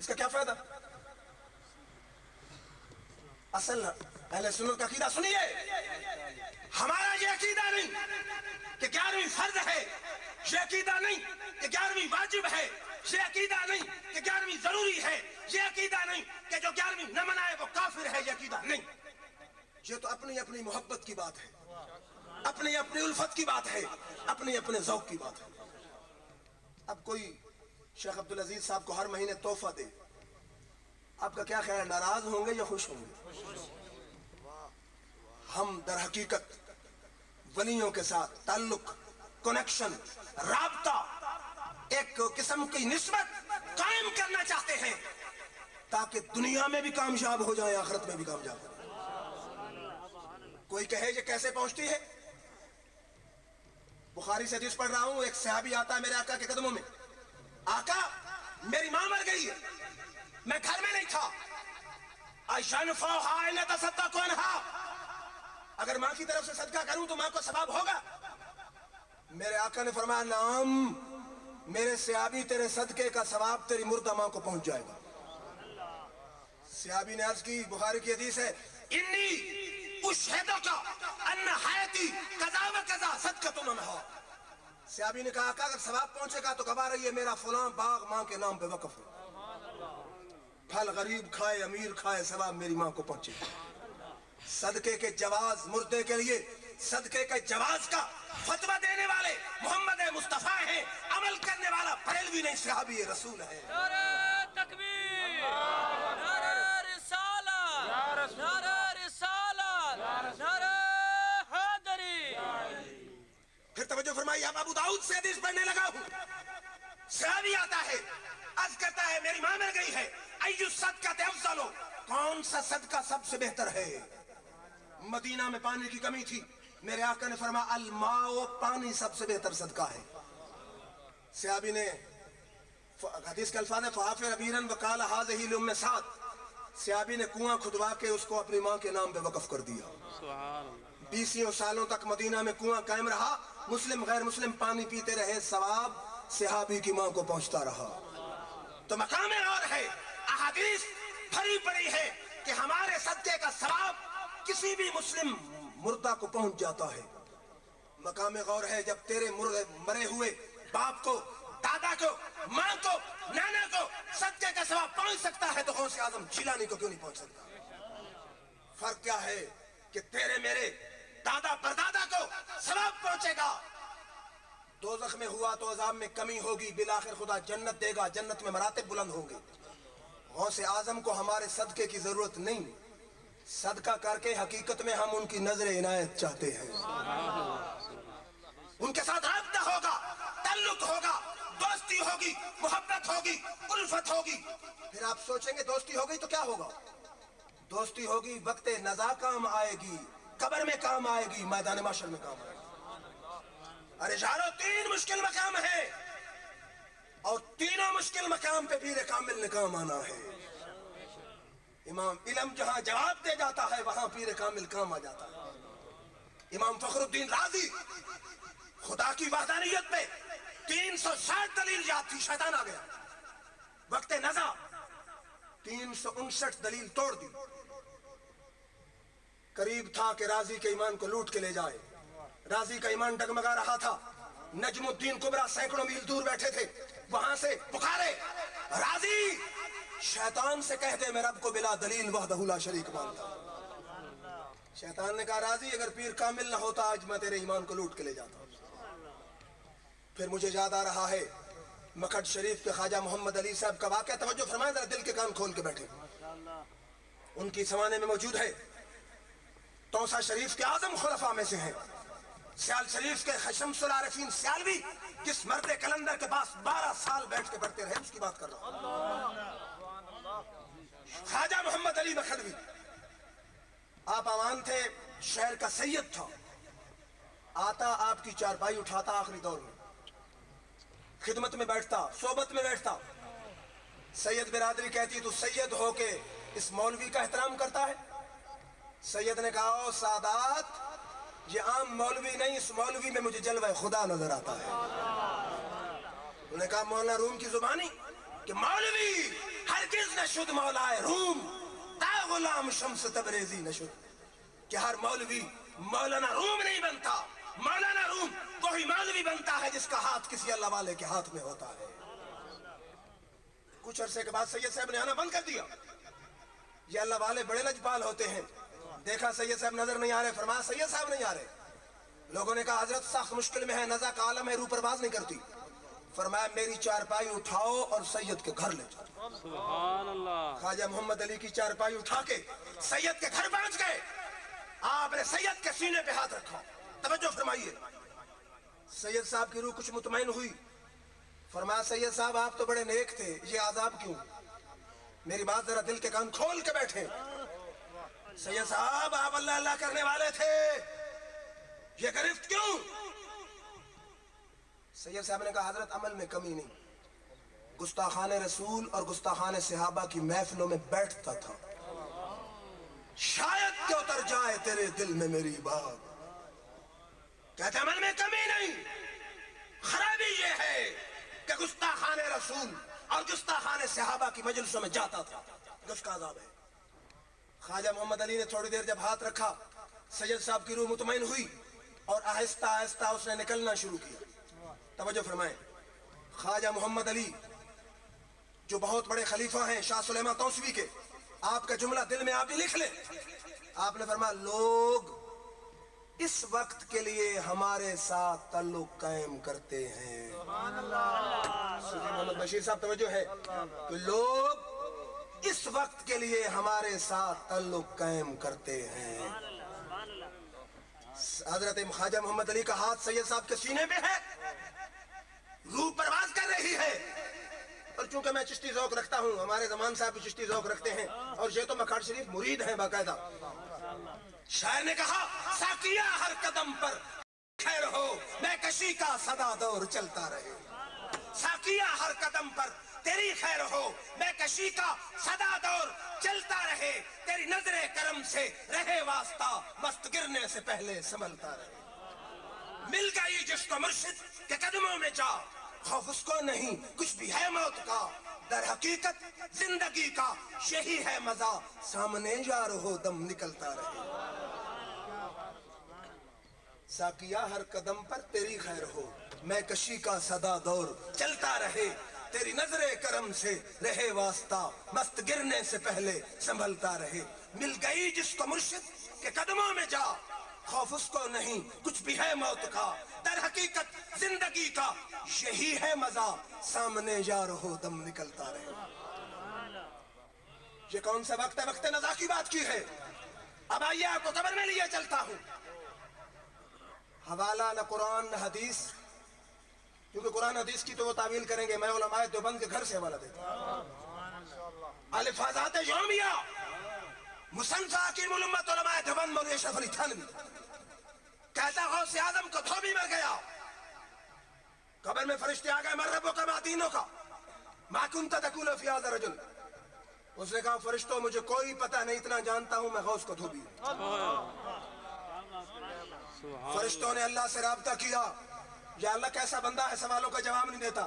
اس کا کیا فائدہ؟ اصل اہل سنت کا عقیدہ سنیے، ہمارا یہ عقیدہ نہیں کہ 11ویں فرض ہے، یہ عقیدہ نہیں کہ 11ویں واجب ہے، یہ عقیدہ نہیں کہ 11ویں ضروری ہے، یہ عقیدہ نہیں کہ جو 11ویں نہ منائے وہ کافر ہے، یہ عقیدہ نہیں۔ یہ تو اپنی اپنی محبت کی بات ہے، اپنی اپنی الفت کی بات ہے، اپنی اپنے ذوق کی بات ہے۔ اب کوئی شیخ عبدالعزیز صاحب کو ہر مہینے تحفہ دے، آپ کا کیا خیال ہے، ناراض ہوں گے یا خوش ہوں گے؟ ہم در حقیقت ولیوں کے ساتھ تعلق، کنیکشن، رابطہ، ایک قسم کی نسبت قائم کرنا چاہتے ہیں تاکہ دنیا میں بھی کامیاب ہو جائے، آخرت میں بھی کامیاب ہو جائے۔ کوئی کہے یہ کیسے پہنچتی ہے؟ بخاری سے حدیث پڑھ رہا ہوں، ایک صحابی آتا ہے میرے آقا کے قدموں میں، آقا میری ماں مر گئی ہے، میں گھر میں نہیں تھا، اَشَنْفَوْهَا إِنَّ تَصَدَّقُ عَنْهَا، اگر ماں کی طرف سے صدقہ کروں تو ماں کو ثواب ہوگا؟ میرے آقا نے فرمایا نعم، میرے صحابی تیرے صدقے کا ثواب تیری مردہ ماں کو پہنچ جائے گا۔ صحابی نے عرض کی، بخاری کی حدیث ہے، انی اشہدک ان حیاتی قضا و قضا صدقۃ عنہا۔ صحابی نے کہا آقا اگر ثواب پہنچے گا تو گواہ رہیے میرا فلاں باغ ماں کے نام پہ وقف ہے، پھل غریب کھائے امیر کھائے ثواب میری ماں کو پہنچے۔ صدقے کے جواز، مردے کے لیے صدقے کے جواز کا فتویٰ دینے والے محمد مصطفیٰ ہیں، عمل کرنے والا بریلوی نہیں، صحابی رسول ہے۔ نعرہ تکبیر، نعرہ رسالت، نعرہ رسالت، نعرہ حیدری۔ پھر توجہ فرمائیے، اب ابو داؤد سے حدیث پڑھنے لگا ہوں، صحابی آتا ہے، عرض کرتا ہے میری ماں مر گئی ہے، ایُّ الصدقۃ افضل، کون سا صدقہ سب سے بہتر ہے؟ مدینہ میں پانی کی کمی تھی، میرے آقا نے فرمایا الماء، پانی سب سے بہتر صدقہ ہے۔ صحابی نے حدیث کے الفاظ ہے فَحَفِرَ بِئْرًا وَقَالَ هَٰذِهِ لِأُمِّ سَعْدٍ، صحابی نے کنواں کھدوا کے اس کو اپنی ماں کے نام پہ وقف کر دیا۔ 20 سالوں تک مدینہ میں کنواں قائم رہا، مسلم غیر مسلم پانی پیتے رہے، ثواب صحابی کی ماں کو پہنچتا رہا۔ تو مقام اور ہے، احادیث بھری پڑی ہے کہ ہمارے صدقے کا ثواب کسی بھی مسلم مردہ کو پہنچ جاتا ہے۔ مقام غور ہے جب تیرے مرے ہوئے باپ کو، دادا کو، ماں کو، نانا کو صدقے کا ثواب پہنچ سکتا ہے تو غوث اعظم جیلانی کو کیوں نہیں پہنچ سکتا؟ فرق کیا ہے کہ تیرے میرے دادا پردادا کو ثواب پہنچے گا، دوزخ میں ہوا تو عذاب میں کمی ہوگی، بالآخر خدا جنت دے گا، جنت میں مراتب بلند ہوں گے۔ غوث اعظم کو ہمارے صدقے کی ضرورت نہیں، صدقہ کر کے حقیقت میں ہم ان کی نظر عنایت چاہتے ہیں، ان کے ساتھ رابطہ ہوگا، تعلق ہوگا، دوستی ہوگی، محبت ہوگی، الفت ہوگی۔ پھر آپ سوچیں گے دوستی ہو گئی تو کیا ہوگا؟ دوستی ہوگی وقت نزا کام آئے گی، قبر میں کام آئے گی، میدان محشر میں کام آئے گی۔ ارے یارو 3 مشکل مقام ہے اور تینوں مشکل مقام پہ پیر کامل نے کام آنا ہے۔ امام علم جہاں جواب دے جاتا ہے وہاں پیر کامل کام آ جاتا ہے۔ امام فخر الدین رازی خدا کی وحدانیت پہ 360 دلیل یاد تھی، شیطان آ گیا، وقت نزا 359 دلیل توڑ دی، قریب تھا کہ رازی کے ایمان کو لوٹ کے لے جائے، رازی کا ایمان ڈگمگا رہا تھا، نجم الدین کبرا سینکڑوں میل دور بیٹھے تھے، وہاں سے پکارے رازی شیطان سے کہہ دے میں رب کو بلا دلیل وحدہ لا شریک مانتا۔ شیطان نے کہا رازی اگر پیر کامل نہ ہوتا آج میں تیرے ایمان کو لوٹ کے لے جاتا۔ پھر مجھے یاد آ رہا ہے مکھڈ شریف کے خواجہ محمد علی صاحب کا واقعہ، توجہ فرمائیں ذرا، دل کے کان کھول کے بیٹھے، ان کی سوانے میں موجود ہے۔ توسا شریف کے اعظم خلفاء میں سے ہیں، سیال شریف کے شمس العارفین سیالوی جس مرد کلندر کے پاس 12 سال بیٹھ کے پڑھتے رہے، اس کی بات کر رہا ہوں۔ خواجہ محمد علی مکھڈوی آپ آوان تھے، شہر کا سید تھا، آتا آپ کی چارپائی اٹھاتا، آخری دور میں خدمت میں بیٹھتا، صحبت میں بیٹھتا، سید برادری کہتی تو سید ہو کے اس مولوی کا احترام کرتا ہے؟ سید نے کہا او سادات، یہ عام مولوی نہیں، اس مولوی میں مجھے جلوہ خدا نظر آتا ہے۔ انہوں نے کہا مولانا روم کی زبانی کہ مولوی ہرگز نشد مولائے روم تا غلام شمس تبریزی نشد، کہ ہر مولوی مولانا روم نہیں بنتا، مولانا روم وہی مولوی بنتا ہے جس کا ہاتھ کسی اللہ والے کے ہاتھ میں ہوتا ہے۔ کچھ عرصے کے بعد سید صاحب نے آنا بند کر دیا۔ یہ اللہ والے بڑے لجپال ہوتے ہیں، دیکھا سید صاحب نظر نہیں آ رہے، فرمایا سید صاحب نہیں آ رہے۔ لوگوں نے کہا حضرت سخت مشکل میں ہے، نزا کا عالم ہے، روح پرواز نہیں کرتی۔ فرمایا میری چارپائی اٹھاؤ اور سید کے گھر لے جاؤ۔ سبحان اللہ۔ خواجہ محمد علی کی چارپائی اٹھا کے سید کے گھر پہنچ گئے۔ آپ نے سید کے سینے پہ ہاتھ رکھا، توجہ فرمائیے۔ سید صاحب کی روح کچھ مطمئن ہوئی، فرمایا سید صاحب آپ تو بڑے نیک تھے، یہ عذاب کیوں؟ میری بات ذرا دل کے کان کھول کے بیٹھے۔ سید صاحب آپ اللہ اللہ کرنے والے تھے، یہ گرفت کیوں؟ سید صاحب نے کہا حضرت عمل میں کمی نہیں، گستاخان رسول اور گستاخان صحابہ کی محفلوں میں بیٹھتا تھا، شاید کہ اتر جائے تیرے دل میں میری بات۔ کہتے عمل میں کمی نہیں، خرابی یہ ہے کہ گستاخان رسول اور گستاخان صحابہ کی مجلسوں میں جاتا تھا، اس کا عذاب ہے۔ خواجہ محمد علی نے تھوڑی دیر جب ہاتھ رکھا، سید صاحب کی روح مطمئن ہوئی اور آہستہ آہستہ اس نے نکلنا شروع کیا۔ توجہ فرمائیں، خواجہ محمد علی جو بہت بڑے خلیفہ ہیں شاہ سلیمان توسوی کے، آپ کا جملہ دل میں آپ بھی لکھ لیں۔ آپ نے فرمایا لوگ اس وقت کے لیے ہمارے ساتھ تعلق قائم کرتے ہیں۔ صوفی محمد بشیر صاحب توجہ ہے کہ لوگ اس وقت کے لیے ہمارے ساتھ تعلق قائم کرتے ہیں۔ حضرت خواجہ محمد علی کا ہاتھ سید صاحب کے سینے پہ ہے، روح پرواز کر رہی ہے۔ اور چونکہ میں چشتی ذوق رکھتا ہوں، ہمارے زمان صاحب بھی چشتی ذوق رکھتے ہیں، اور یہ تو مکھاڑ شریف مرید ہیں باقاعدہ۔ شاعر نے کہا ساقیہ ہر قدم پر خیر ہو، میں کشی کا صدا دور چلتا رہے۔ ساقیہ ہر قدم پر تیری خیر ہو، میں کشی کا صدا دور چلتا رہے، تیری نظر کرم سے رہے واسطہ، مست گرنے سے پہلے سنبھلتا رہے۔ مل گئی جس کو مرشد کے قدموں میں جا، خوف اس کو نہیں کچھ بھی ہے موت کا، در حقیقت زندگی کا یہی ہے مزہ، سامنے یار ہو دم نکلتا رہے۔ ساقیہ ہر قدم پر تیری خیر ہو، میں کشی کا صدا دور چلتا رہے، تیری نظر کرم سے رہے واسطہ، مست گرنے سے پہلے سنبھلتا رہے۔ مل گئی جس کو مرشد کے قدموں میں جا، خوف اس کو نہیں کچھ بھی ہے موت کا، در حقیقت زندگی کا یہی ہے مزہ، سامنے یار ہو دم نکلتا رہے۔ یہ کون سا وقت ہے؟ وقت نزا کی بات کی ہے۔ اب آئیے آپ کو قبر میں لیے چلتا ہوں۔ حوالہ نہ قرآن نہ حدیث، کیونکہ قرآن حدیث کی تو وہ تعویل کریں گے، میں علماء دیوبند کے گھر سے حوالہ دیتا ہوں۔ الفاظات یومیہ مصنف حکیم الامت علماء دیوبند مولوی اشرف علی تھانوی کہتا غوث اعظم کو دھوبی مر گیا، قبر میں فرشتے آ گئے، من ربک ما دینک ما کنت تقول فی ھذا الرجل۔ اس نے کہا فرشتوں مجھے کوئی پتہ نہیں، اتنا جانتا ہوں میں غوث کو دھوبی ہوں۔ فرشتوں نے اللہ سے رابطہ کیا، یا اللہ کیسا بندہ ہے سوالوں کا جواب نہیں دیتا۔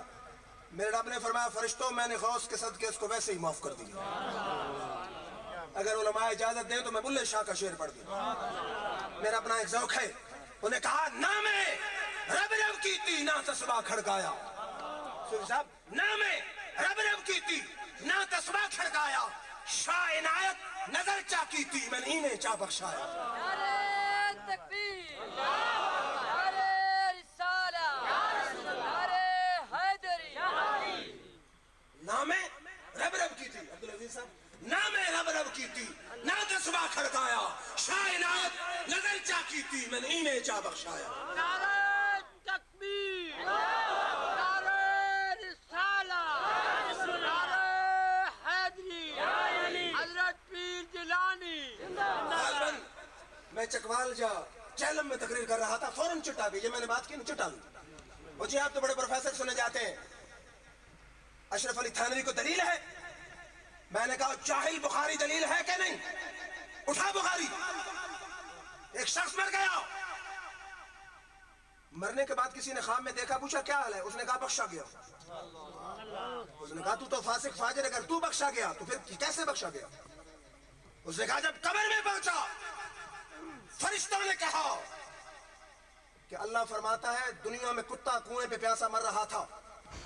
میرے رب نے فرمایا فرشتوں میں نے غوث کے صدقے اس کو ویسے ہی معاف کر دیا۔ اگر علماء اجازت دیں تو میں بلے شاہ کا شعر پڑھ دوں، میرا اپنا ایک ذوق ہے۔ انہیں کہا نہ میں رب رب کی تھی نہ تسبیح کھڑکایا، صوفی صاحب نہ میں رب رب کی تھی نہ تسبیح کھڑکایا، شاہ عنایت نظر چا کی تھی میں نے انہیں چا بخشایا۔ نعرہ تکبیر، نعرہ رسالہ، نعرہ حیدری۔ نہ میں رب رب کی تھی، عبدالعزیز صاحب، نہ میں رب رب کی تھی نہ تسبیح کھڑکایا، شاہ عنایت نظر چا کی تھی میں نے انہیں چا بخشایا۔ نعرہ تکبیر، نعرہ رسالہ، نعرہ حیدری، حضرت پیر جیلانی۔ غالباً میں چکوال جا چیلم میں تقریر کر رہا تھا، فوراً چٹا گئی، یہ میں نے بات کی نہیں چٹا لوں۔ وہ جی آپ تو بڑے پروفیسر سنے جاتے ہیں، اشرف علی تھانوی کو دلیل ہے؟ میں نے کہا جاہل بخاری دلیل ہے کہ نہیں؟ اٹھا بخاری، ایک شخص مر گیا، مرنے کے بعد کسی نے خواب میں دیکھا، پوچھا کیا حال ہے؟ اس نے کہا بخشا گیا۔ اس نے کہا تو فاسق فاجر، اگر تو بخشا گیا تو پھر کیسے بخشا گیا؟ اس نے کہا جب قبر میں پہنچا فرشتوں نے کہا کہ اللہ فرماتا ہے دنیا میں کتا کنویں پہ پیاسا مر رہا تھا،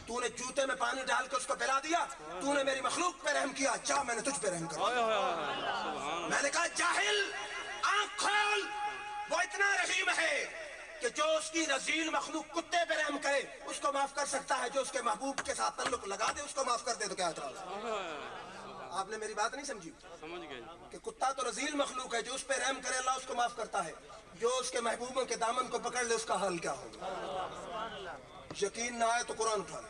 تو نے جوتے میں پانی ڈال کے اس کو پلا دیا، تو نے میری مخلوق پہ رحم کیا، جا میں نے تجھ پہ رحم کیا۔ میں نے کہا جاہل آنکھ کھول، وہ اتنا رحیم ہے کہ جو اس کی رذیل مخلوق کتے پہ رحم کرے اس کو معاف کر سکتا ہے، جو اس کے محبوب کے ساتھ تعلق لگا دے اس کو معاف کر دے تو کیا اعتراض ہے؟ آپ نے میری بات نہیں سمجھی سمجھ گئے کہ کتا تو رذیل مخلوق ہے، جو اس پہ رحم کرے اللہ اس کو معاف کرتا ہے، جو اس کے محبوبوں کے دامن کو پکڑ لے اس کا حال کیا ہوگا؟ یقین نہ آئے تو قرآن اٹھا لے۔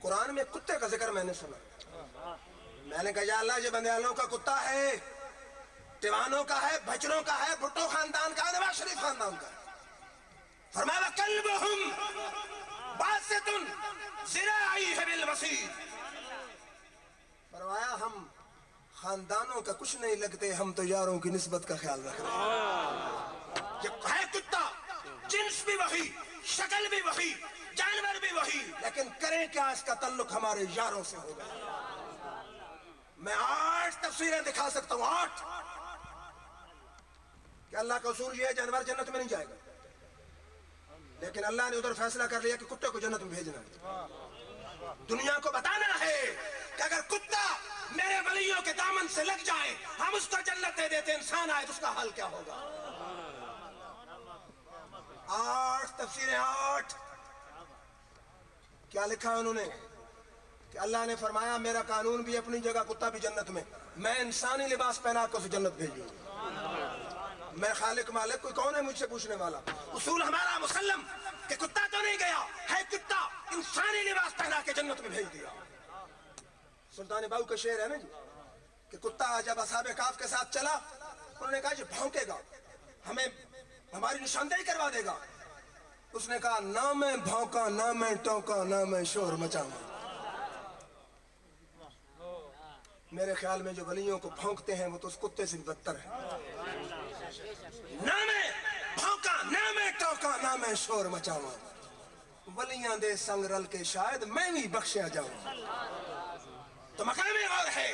قرآن میں کتے کا ذکر میں نے سنا، میں نے کہا یا اللہ یہ بندیالوں کا کتا ہے، تیوانوں کا ہے، بھچروں کا ہے، بھٹو خاندان کا ہے، نواز شریف خاندان کا ہے۔ فرمایا کلبہم باسط ذراعیہ بالوصید، فرمایا ہم خاندانوں کا کچھ نہیں لگتے، ہم تو یاروں کی نسبت کا خیال رکھ رہے ہیں۔ یہ ہے کتا، جنس بھی وہی، شکل بھی وہی، جانور بھی وہی، لیکن کریں کیا اس کا تعلق ہمارے یاروں سے ہوگا۔ میں 8 تفسیریں دکھا سکتا ہوں، 8 کہ اللہ کا اصول یہ ہے جانور جنت میں نہیں جائے گا، لیکن اللہ نے ادھر فیصلہ کر لیا کہ کتے کو جنت میں بھیجنا ہے۔ دنیا کو بتانا ہے کہ اگر کتا میرے ولیوں کے دامن سے لگ جائے ہم اس کو جنت دے دیتے، انسان آئے تو اس کا حال کیا ہوگا۔ 8 تفسیریں، 8 کیا لکھا ہے انہوں نے کہ اللہ نے فرمایا میرا قانون بھی اپنی جگہ، کتا بھی جنت میں، میں انسانی لباس پہنا کے اسے جنت بھیجوں۔ میں خالق مالک، کوئی کون ہے مجھ سے پوچھنے والا؟ اصول ہمارا مسلم کہ کتا تو نہیں گیا ہے، کتا انسانی لباس پہنا کے جنت میں بھیج دیا۔ سلطان باؤ کا شعر ہے نا جی کہ کتا جب اصحاب کہف کے ساتھ چلا انہوں نے کہا یہ بھونکے گا، ہمیں ہماری نشاندہی کروا دے گا۔ اس نے کہا نہ میں بھونکا، نہ میں ٹونکا، نہ میں شور مچاؤں۔ میرے خیال میں جو ولیوں کو بھونکتے ہیں وہ تو اس کتے سے بھی بدتر ہے۔ نہ میں بھونکا، نہ میں ٹونکا، نہ میں شور مچاؤں، ولیاں دے سنگ رل کے شاید میں بھی بخشیا جاؤں۔ تو مقام اور ہے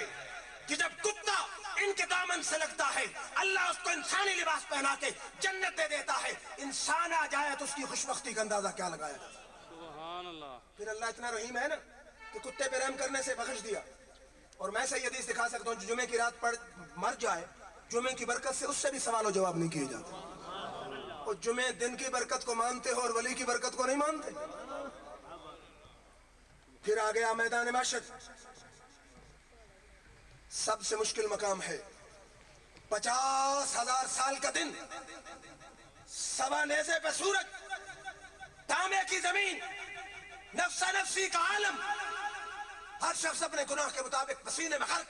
کہ جب کتا ان کے دامن سے لگتا ہے اللہ اس کو انسانی لباس پہنا کے جنت دے دیتا ہے، انسان آ جائے تو اس کی خوشبختی کا اندازہ کیا لگایا جائے۔ سبحان اللہ۔ پھر اللہ اتنا رحیم ہے نا کہ کتے پہ رحم کرنے سے بخش دیا۔ اور میں صحیح حدیث دکھا سکتا ہوں جو جمعے کی رات پڑھ مر جائے جمعے کی برکت سے اس سے بھی سوال و جواب نہیں کیے جاتے۔ اور جمعے دن کی برکت کو مانتے ہو اور ولی کی برکت کو نہیں مانتے۔ پھر آ گیا میدان محشر، سب سے مشکل مقام ہے، 50,000 سال کا دن، سوا نیزے پہ سورج، تانبے کی زمین، نفسا نفسی کا عالم، ہر شخص اپنے گناہ کے مطابق پسینے میں غرق۔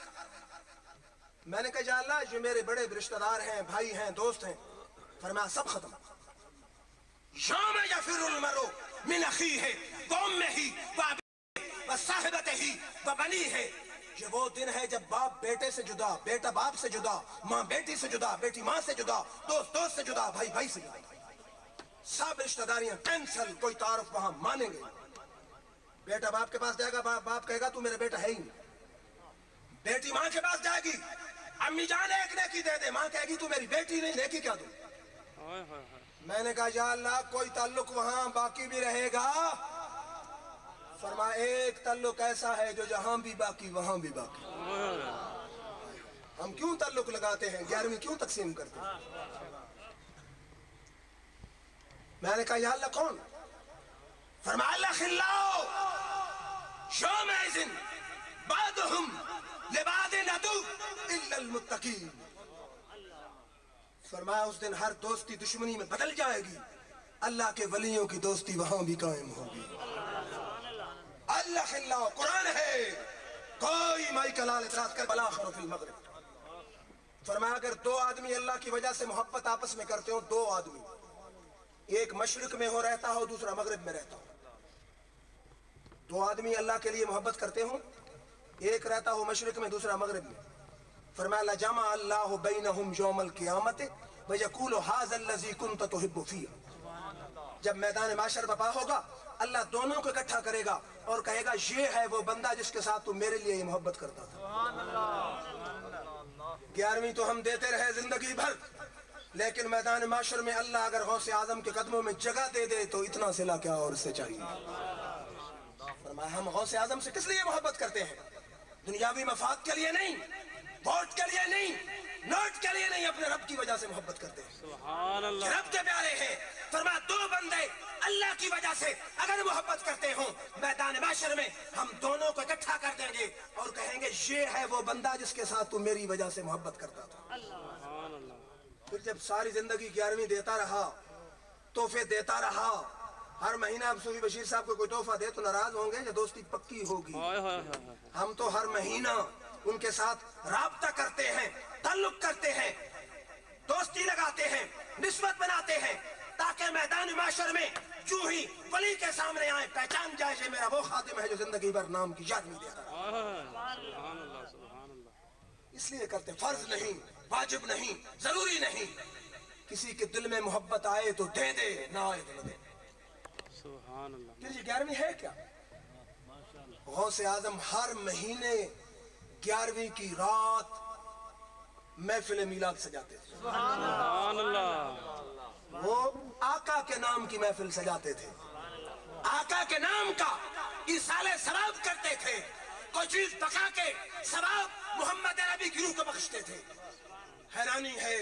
میں نے کہا یا اللہ جو میرے بڑے رشتہ دار ہیں، بھائی ہیں، دوست ہیں، فرمایا سب ختم۔ یوم یفر المرء من اخیہ وامہ وصاحبتہ وبنیہ، یہ وہ دن ہے جب باپ بیٹے سے جدا، بیٹا باپ سے جدا، ماں بیٹی سے جدا، بیٹی ماں سے جدا، دوست دوست سے جدا، بھائی بھائی سے جدا، سب رشتہ داریاں کینسل، کوئی تعارف وہاں مانیں گے۔ بیٹا باپ کے پاس جائے گا، باپ کہے گا تو میرا بیٹا ہے ہی نہیں۔ بیٹی ماں کے پاس جائے گی، امی جان ایک نیکی دے دے، ماں کہے گی تو میری بیٹی نہیں، نیکی کیا دوں؟ میں نے کہا یا اللہ کوئی تعلق وہاں باقی بھی رہے گا؟ فرمایا ایک تعلق ایسا ہے جو جہاں بھی باقی وہاں بھی باقی۔ ہم کیوں تعلق لگاتے ہیں، 11ویں کیوں تقسیم کرتے ہیں؟ میں نے کہا یا اللہ کون؟ فرمایا الاخلاء یومئذ بعضهم لبعض عدو الا المتقین، فرمایا اس دن ہر دوستی دشمنی میں بدل جائے گی، اللہ کے ولیوں کی دوستی وہاں بھی قائم ہوگی۔ الاخلاء قرآن ہے، کوئی مائی کلال اعتراض کر بلا خرف المغرب۔ فرمایا اگر 2 آدمی اللہ کی وجہ سے محبت آپس میں کرتے ہو، 2 آدمی، ایک مشرق میں ہو رہتا ہو دوسرا مغرب میں رہتا ہو، 2 آدمی اللہ کے لیے محبت کرتے ہوں، ایک رہتا ہو مشرق میں دوسرا مغرب میں، فرمایا لجمع اللہ بینہم یوم القیامت وَيَقُولُ هَذَا الَّذِي كُنْتَ تُحِبُّ فِيهِ. جب میدان محشر برپا ہوگا اللہ دونوں کو اکٹھا کرے گا اور کہے گا یہ ہے وہ بندہ جس کے ساتھ تو میرے لیے یہ محبت کرتا تھا. 11ویں تو ہم دیتے رہے زندگی بھر، لیکن میدان محشر میں اللہ اگر غوث اعظم کے قدموں میں جگہ دے دے تو اتنا صلہ کیا اور اس سے چاہیے. فرمایا ہم غوث اعظم سے کس لیے محبت کرتے ہیں؟ دنیاوی مفاد کے لیے نہیں، ووٹ کے لیے نہیں، نوٹ کے لیے نہیں، اپنے رب کی وجہ سے محبت کرتے ہیں. سبحان اللہ. رب کے پیارے ہیں. فرمایا دو بندے اللہ کی وجہ سے اگر محبت کرتے ہوں میدان محشر میں ہم دونوں کو اکٹھا کر دیں گے اور کہیں گے یہ ہے وہ بندہ جس کے ساتھ تو میری وجہ سے محبت کرتا تھا. سبحان اللہ. پھر جب ساری زندگی 11ویں دیتا رہا، تحفے دیتا رہا، ہر مہینہ اب صوفی بشیر صاحب کو کوئی تحفہ دے تو ناراض ہوں گے یا دوستی پکی ہوگی؟ ہائے ہائے ہائے. ہم تو ہر مہینہ ان کے ساتھ رابطہ کرتے ہیں، تعلق کرتے ہیں، دوستی لگاتے ہیں، نسبت بناتے ہیں تاکہ میدان معاشر میں جو ہی ولی کے سامنے آئے پہچان جائے یہ میرا وہ خادم ہے جو زندگی بھر نام کی یاد نہیں دے رہا. سبحان اللہ. سبحان اللہ. اس لیے کرتے، فرض نہیں، واجب نہیں، ضروری نہیں. کسی کے دل میں محبت آئے تو دے دے، نہ آئے تو نہ دے. سبحان اللہ. پھر یہ 11ویں ہے کیا؟ غوث اعظم ہر مہینے 11ویں کی رات محفل میلاد سجاتے تھے. سبحان اللہ. وہ آقا کے نام کی محفل سجاتے تھے، آقا کے نام کا ایصال ثواب کرتے تھے، کوئی چیز پکا کے ثواب محمد عربی کی روح کو بخشتے تھے. حیرانی ہے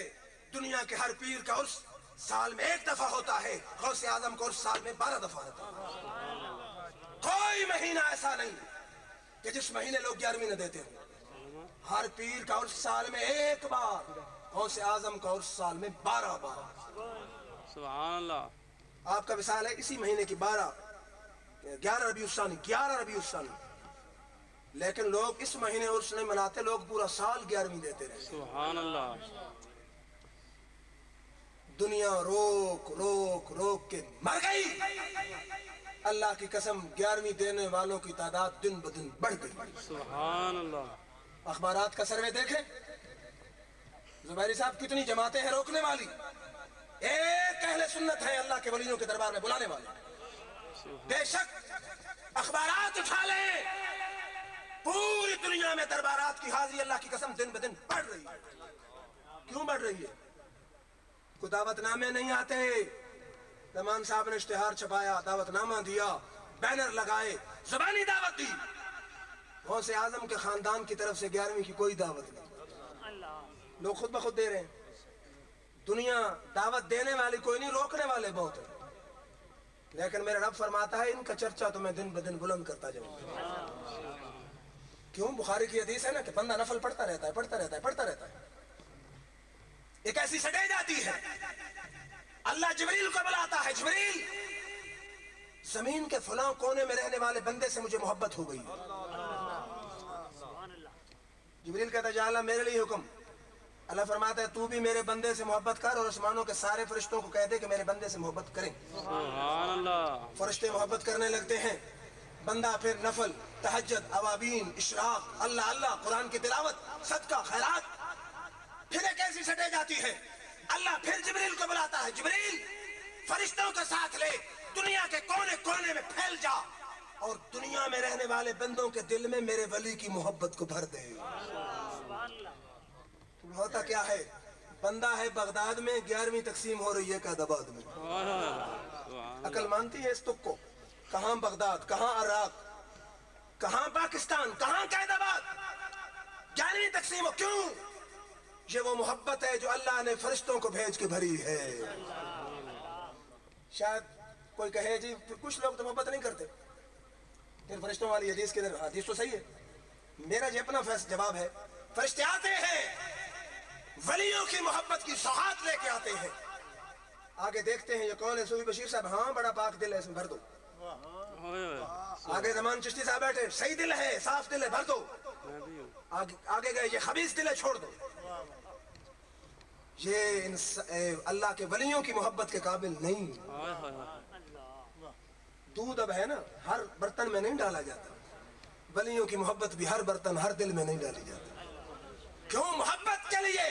دنیا کے ہر پیر کا عرس سال میں 1 دفعہ ہوتا ہے، غوث اعظم کو عرس سال میں 12 دفعہ ہوتا ہے. کوئی مہینہ ایسا نہیں کہ جس مہینے لوگ 11ویں نہ دیتے ہوں. ہر پیر کا عرس سال میں 1 بار، غوث اعظم کا عرس سال میں 12 بار. سبحان اللہ. آپ کا وصال ہے اسی مہینے کی 11 ربیع الثانی، لیکن لوگ اس مہینے عرس نہیں مناتے، لوگ پورا سال 11ویں دیتے رہے. سبحان اللہ. دنیا روک روک روک کے مر گئی. اللہ کی قسم 11ویں دینے والوں کی تعداد دن بدن بڑھ گئی. سبحان اللہ. اخبارات کا سروے دیکھیں، زبیری صاحب کتنی جماعتیں ہیں روکنے والی، ایک اہل سنت ہے اللہ کے ولیوں کے دربار میں بلانے والے. بے شک اخبارات اٹھا لیں، پوری دنیا میں دربارات کی حاضری اللہ کی قسم دن بدن بڑھ رہی ہے. کیوں بڑھ رہی ہے؟ کوئی دعوت نامے نہیں آتے. رحمان صاحب نے اشتہار چھپایا، دعوت نامہ دیا، بینر لگائے، زبانی دعوت دی. غوث اعظم کے خاندان کی طرف سے 11ویں کی کوئی دعوت نہیں، لوگ خود بخود دے رہے ہیں. دنیا دعوت دینے والی کوئی نہیں، روکنے والے بہت ہیں. لیکن میرا رب فرماتا ہے ان کا چرچا تو میں دن بدن بلند کرتا جاؤں گا. کیوں؟ بخاری کی حدیث ہے نا کہ بندہ نفل پڑھتا رہتا ہے، پڑھتا رہتا ہے، پڑھتا رہتا ہے. ایک ایسی سٹے جاتی ہے، اللہ جبریل کو بلاتا ہے، جبریل زمین کے فلاں کونے میں رہنے والے بندے سے مجھے محبت ہو گئی. جبریل کہتا ہے جا اللہ میرے لیے حکم. اللہ فرماتا ہے تو بھی میرے بندے سے محبت کر اور آسمانوں کے سارے فرشتوں کو کہہ دے کہ میرے بندے سے محبت کریں. سبحان اللہ. فرشتے محبت کرنے لگتے ہیں. بندہ پھر نفل، تہجد، اوابین، اشراق، اللہ اللہ، قرآن کی تلاوت، صدقہ، خیرات. پھر ایک ایسی سٹے جاتی ہے، اللہ پھر جبریل کو بلاتا ہے، جبریل فرشتوں کے ساتھ لے دنیا کے کونے کونے میں پھیل جا اور دنیا میں رہنے والے بندوں کے دل میں میرے ولی کی محبت کو بھر دے. ہوتا کیا ہے؟ بندہ ہے بغداد میں، 11ویں تقسیم ہو رہی ہے قائد آباد میں. عقل مانتی ہے اس تک کو؟ کہاں بغداد، کہاں عراق، کہاں پاکستان، کہاں قائد آباد؟ 11ویں تقسیم ہو. کیوں؟ یہ وہ محبت ہے جو اللہ نے فرشتوں کو بھیج کے بھری ہے. شاید کوئی کہے جی کچھ لوگ تو محبت نہیں کرتے، پھر فرشتوں والی حدیث کے در، حدیث تو صحیح ہے. میرا یہ اپنا جواب ہے، فرشتے آتے ہیں ولیوں کی محبت کی سوغات لے کے آتے ہیں. آگے دیکھتے ہیں یہ کون ہے؟ صوفی بشیر صاحب، ہاں بڑا پاک دل ہے، اس میں بھر دو. آگے زمان چشتی صاحب بیٹھے، صحیح دل ہے، صاف دل ہے، بھر دو. آگے گئے، یہ خبیث دل ہے، چھوڑ دو. یہ اللہ کے ولیوں کی محبت کے قابل نہیں. دودھ اب ہے نا، ہر برتن میں نہیں ڈالا جاتا. ولیوں کی محبت بھی ہر برتن، ہر دل میں نہیں ڈالی جاتی. کیوں؟ محبت کے لیے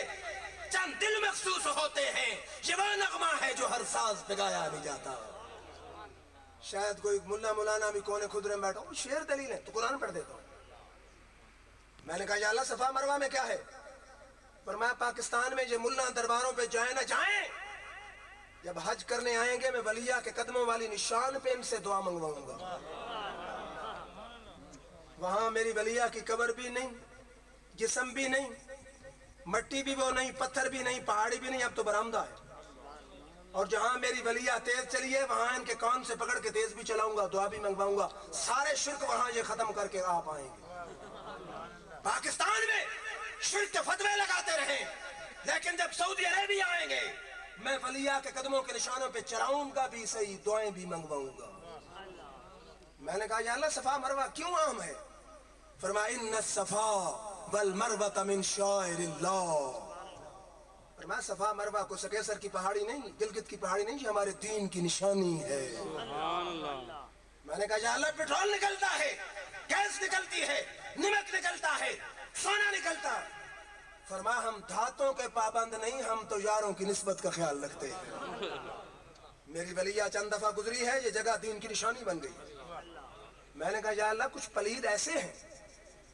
چند دل مخصوص ہوتے ہیں، یہ وہ نغمہ ہے جو ہر ساز پہ گایا نہیں جاتا۔ شاید کوئی ملا مولانا بھی کونے خدرے میں بیٹھا، شعر دلیل ہے تو قرآن پڑھ دیتا ہوں۔ میں نے کہا یا اللہ صفا مروہ میں کیا ہے؟ فرمایا پاکستان میں یہ ملا درباروں پہ جائیں نہ جائیں، جب حج کرنے آئیں گے میں ولیہ کے قدموں والی نشان پہ ان سے دعا منگواؤں گا۔ وہاں میری ولیہ کی قبر بھی نہیں، جسم بھی نہیں، مٹی بھی وہ نہیں، پتھر بھی نہیں، پہاڑی بھی نہیں، اب تو برآمدہ ہے۔ اور جہاں میری ولیہ تیز چلی ہے وہاں ان کے کان سے پکڑ کے تیز بھی چلاؤں گا، دعا بھی منگواؤں گا، سارے شرک وہاں یہ ختم کر کے آپ آئیں گے۔ پاکستان میں شرک کے فتوے لگاتے رہیں، لیکن جب سعودی عربیہ آئیں گے میں ولیہ کے قدموں کے نشانوں پہ چلاؤں گا بھی صحیح، دعائیں بھی منگواؤں گا۔ میں نے کہا یا اللہ صفا مروہ کیوں عام ہے؟ فرمایا ان الصفا والمروہ من شعائر اللہ۔ فرمایا صفا مروہ کو سکیسر کی پہاڑی نہیں، گلگت کی پہاڑی نہیں، یہ ہمارے دین کی نشانی ہے۔ سبحان اللہ۔ میں نے کہا یا اللہ پیٹرول نکلتا ہے، گیس نکلتی ہے، نمک نکلتا ہے، سونا نکلتا ہے۔ فرمایا ہم دھاتوں کے پابند نہیں، ہم تو یاروں کی نسبت کا خیال رکھتے ہیں۔ میری ولیہ چند دفعہ گزری ہے، یہ جگہ دین کی نشانی بن گئی۔ میں نے کہا یا اللہ کچھ پلید ایسے ہیں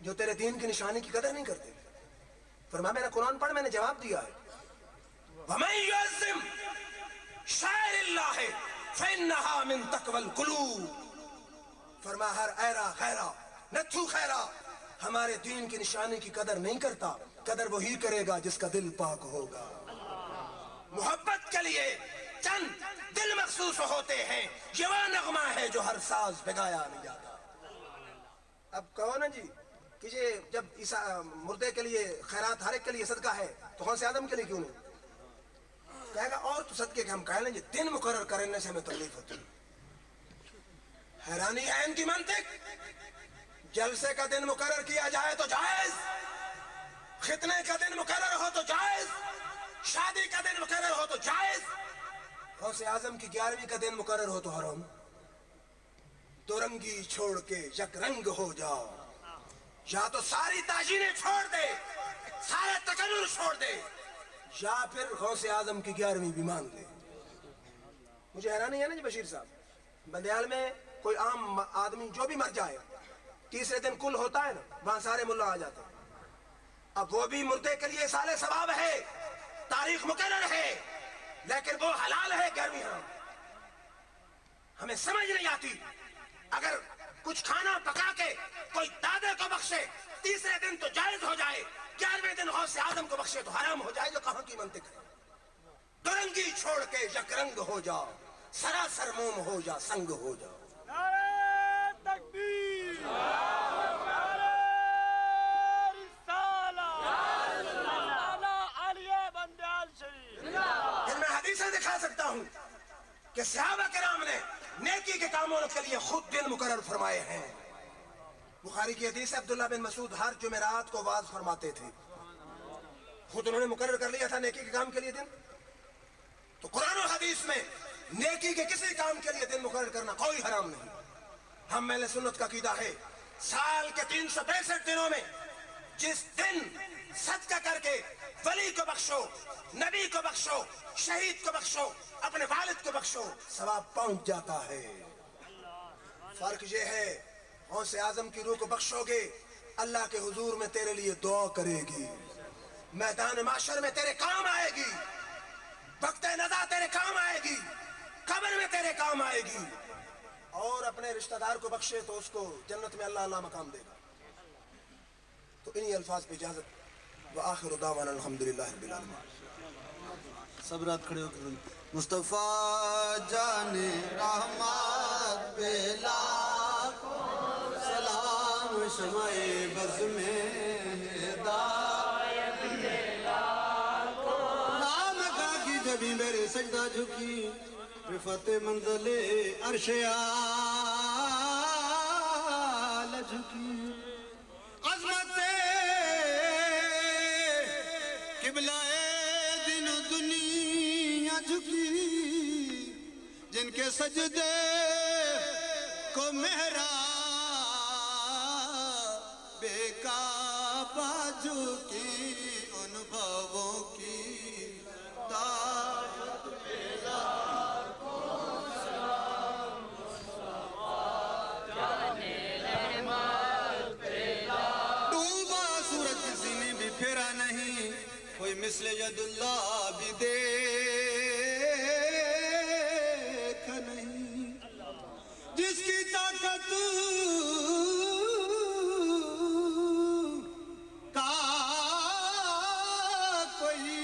جو تیرے دین کی نشانی کی قدر نہیں کرتے۔ فرمایا میرا قرآن پڑھ، میں نے جواب دیا ہے وَمَن يُعَظِّمْ شَعَائِرَ اللَّهِ فَإِنَّهَا مِن تَقْوَى الْقُلُوبِ۔ فرمایا ہر ایرا خیرا نتھو خیرا ہمارے دین کی نشانی کی قدر نہیں کرتا، قدر وہی کرے گا جس کا دل پاک ہوگا۔ محبت کے لیے چند دل مخصوص ہوتے ہیں، یہ وہ نغمہ ہے جو ہر ساز بگایا نہیں جاتا۔ اب کہو نا جی کہ یہ جب مردے کے لیے خیرات ہر ایک کے لیے صدقہ ہے تو غوث اعظم کے لیے کیوں نہیں؟ کہے گا اور تو صدقے کے ہم کہہ لیں، یہ دن مقرر کرنے سے ہمیں تکلیف ہوتی ہے۔ حیرانی ہے ان کی منطق۔ جلسے کا دن مقرر کیا جائے تو جائز، ختنے کا دن مقرر ہو تو جائز، شادی کا دن مقرر ہو تو جائز، غوث اعظم کی 11ویں کا دن مقرر ہو تو حرام۔ دو رنگی چھوڑ کے یک رنگ ہو جاؤ، یا تو ساری تاجینیں چھوڑ دے، سارے تقرر چھوڑ دے، یا پھر غوث اعظم کی 11ویں بھی مان لے۔ مجھے حیرانی ہے نا جی بشیر صاحب، بندیال میں کوئی عام آدمی جو بھی مر جائے تیسرے دن کل ہوتا ہے نا، وہاں سارے ملا آ جاتے ہیں۔ اب وہ بھی مردے کے لیے سال ثواب ہے، تاریخ مقرر ہے، لیکن وہ حلال ہے 11ویں حرام۔ ہمیں سمجھ نہیں آتی، اگر کچھ کھانا پکا کے کوئی دادے کو بخشے تیسرے دن تو جائز ہو جائے، 11ویں دن غوث اعظم کو بخشے تو حرام ہو جائے، جو کہاں کی منطق ہے؟ دو رنگی چھوڑ کے یک رنگ ہو جاؤ، سراسر موم ہو جا سنگ ہو جاؤ۔ نعرہ تکبیر، نعرہ رسالت، مولانا علی بندیال شریف۔ پھر میں حدیثیں دکھا سکتا ہوں کہ صحابہ کرام نے نیکی کے کاموں کے لیے خود دن مقرر فرمائے ہیں۔ بخاری کی حدیث ہے عبداللہ بن مسعود ہر جمعرات کو واز فرماتے تھے، خود انہوں نے مقرر کر لیا تھا نیکی کے کام کے لیے دن۔ تو قرآن و حدیث میں نیکی کے کسی کام کے لیے دن مقرر کرنا کوئی حرام نہیں۔ ہم اہل سنت کا عقیدہ ہے سال کے 365 دنوں میں جس دن صدقہ کر کے ولی کو بخشو، نبی کو بخشو، شہید کو بخشو، اپنے والد کو بخشو، ثواب پہنچ جاتا ہے۔ فرق یہ ہے غوث اعظم کی روح کو بخشو گے اللہ کے حضور میں تیرے لیے دعا کرے گی، میدان معاشر میں تیرے کام آئے گی، وقت نزا تیرے کام آئے گی، قبر میں تیرے کام آئے گی، اور اپنے رشتہ دار کو بخشے تو اس کو جنت میں اللہ اللہ مقام دے گا۔ تو انہی الفاظ پہ اجازت، وآخر دعوانا الحمدللہ رب العالمین۔ سب رات کھڑے ہو کر مصطفیٰ جان رحمت پہ لاکھوں سلام، شمع بز میں ہدایت کے لاکھوں نام کا کی جبھی میرے سجدہ جھکی، رفعت منزل عرش اعلی جھکی، عظمت قبلہ دن دنیا جھکی، جن کے سجدے کو محراب بے کعبہ جھکی، ان بھووں کی مثل ید اللہ بھی دیکھا نہیں، جس کی طاقت کا کوئی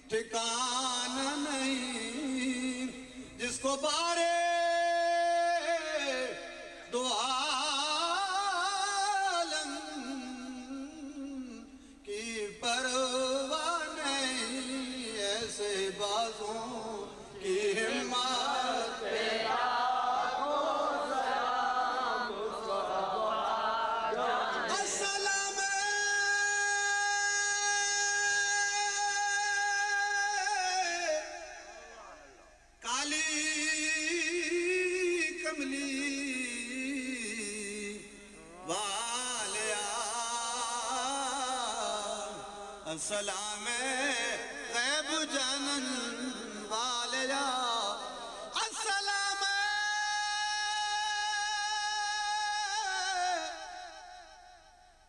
ٹھکانہ نہیں، جس کو بارے دو عالم کی پرواہ نہیں، ایسے بازوں کی ہمت السلام کالی کملی والیا، السلام غیب جانن والیا، السلام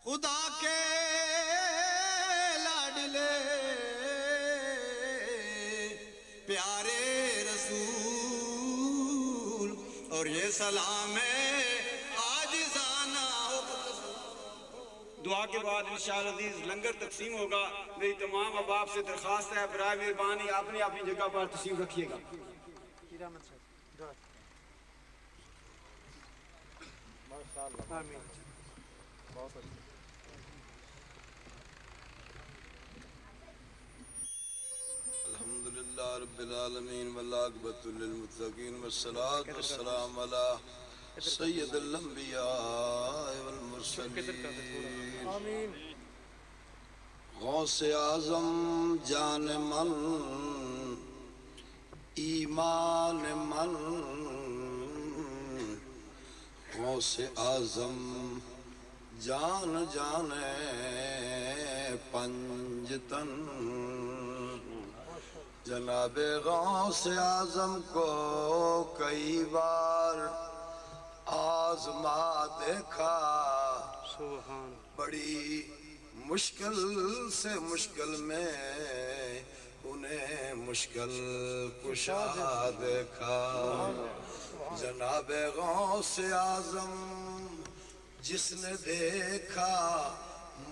خدا کے لاڈلے پیارے رسول، اور یہ سلام ہے عاجزانہ۔ دعا کے بعد انشاءاللہ عزیز لنگر تقسیم ہوگا۔ میری تمام احباب سے درخواست ہے، برائے مہربانی اپنی اپنی جگہ پر تشریف رکھیے گا۔ الحمدللہ رب العالمین والعاقبۃ للمتقین والصلاة والسلام علی سید الانبیاء والمرسلین، غوث اعظم جان من ایمان من، غوث اعظم جان جانے پنجتن، جناب غوث اعظم کو کئی بار آزما دیکھا، سبحان بڑی مشکل سے مشکل میں انہیں مشکل کشا دیکھا، جناب غوث اعظم جس نے دیکھا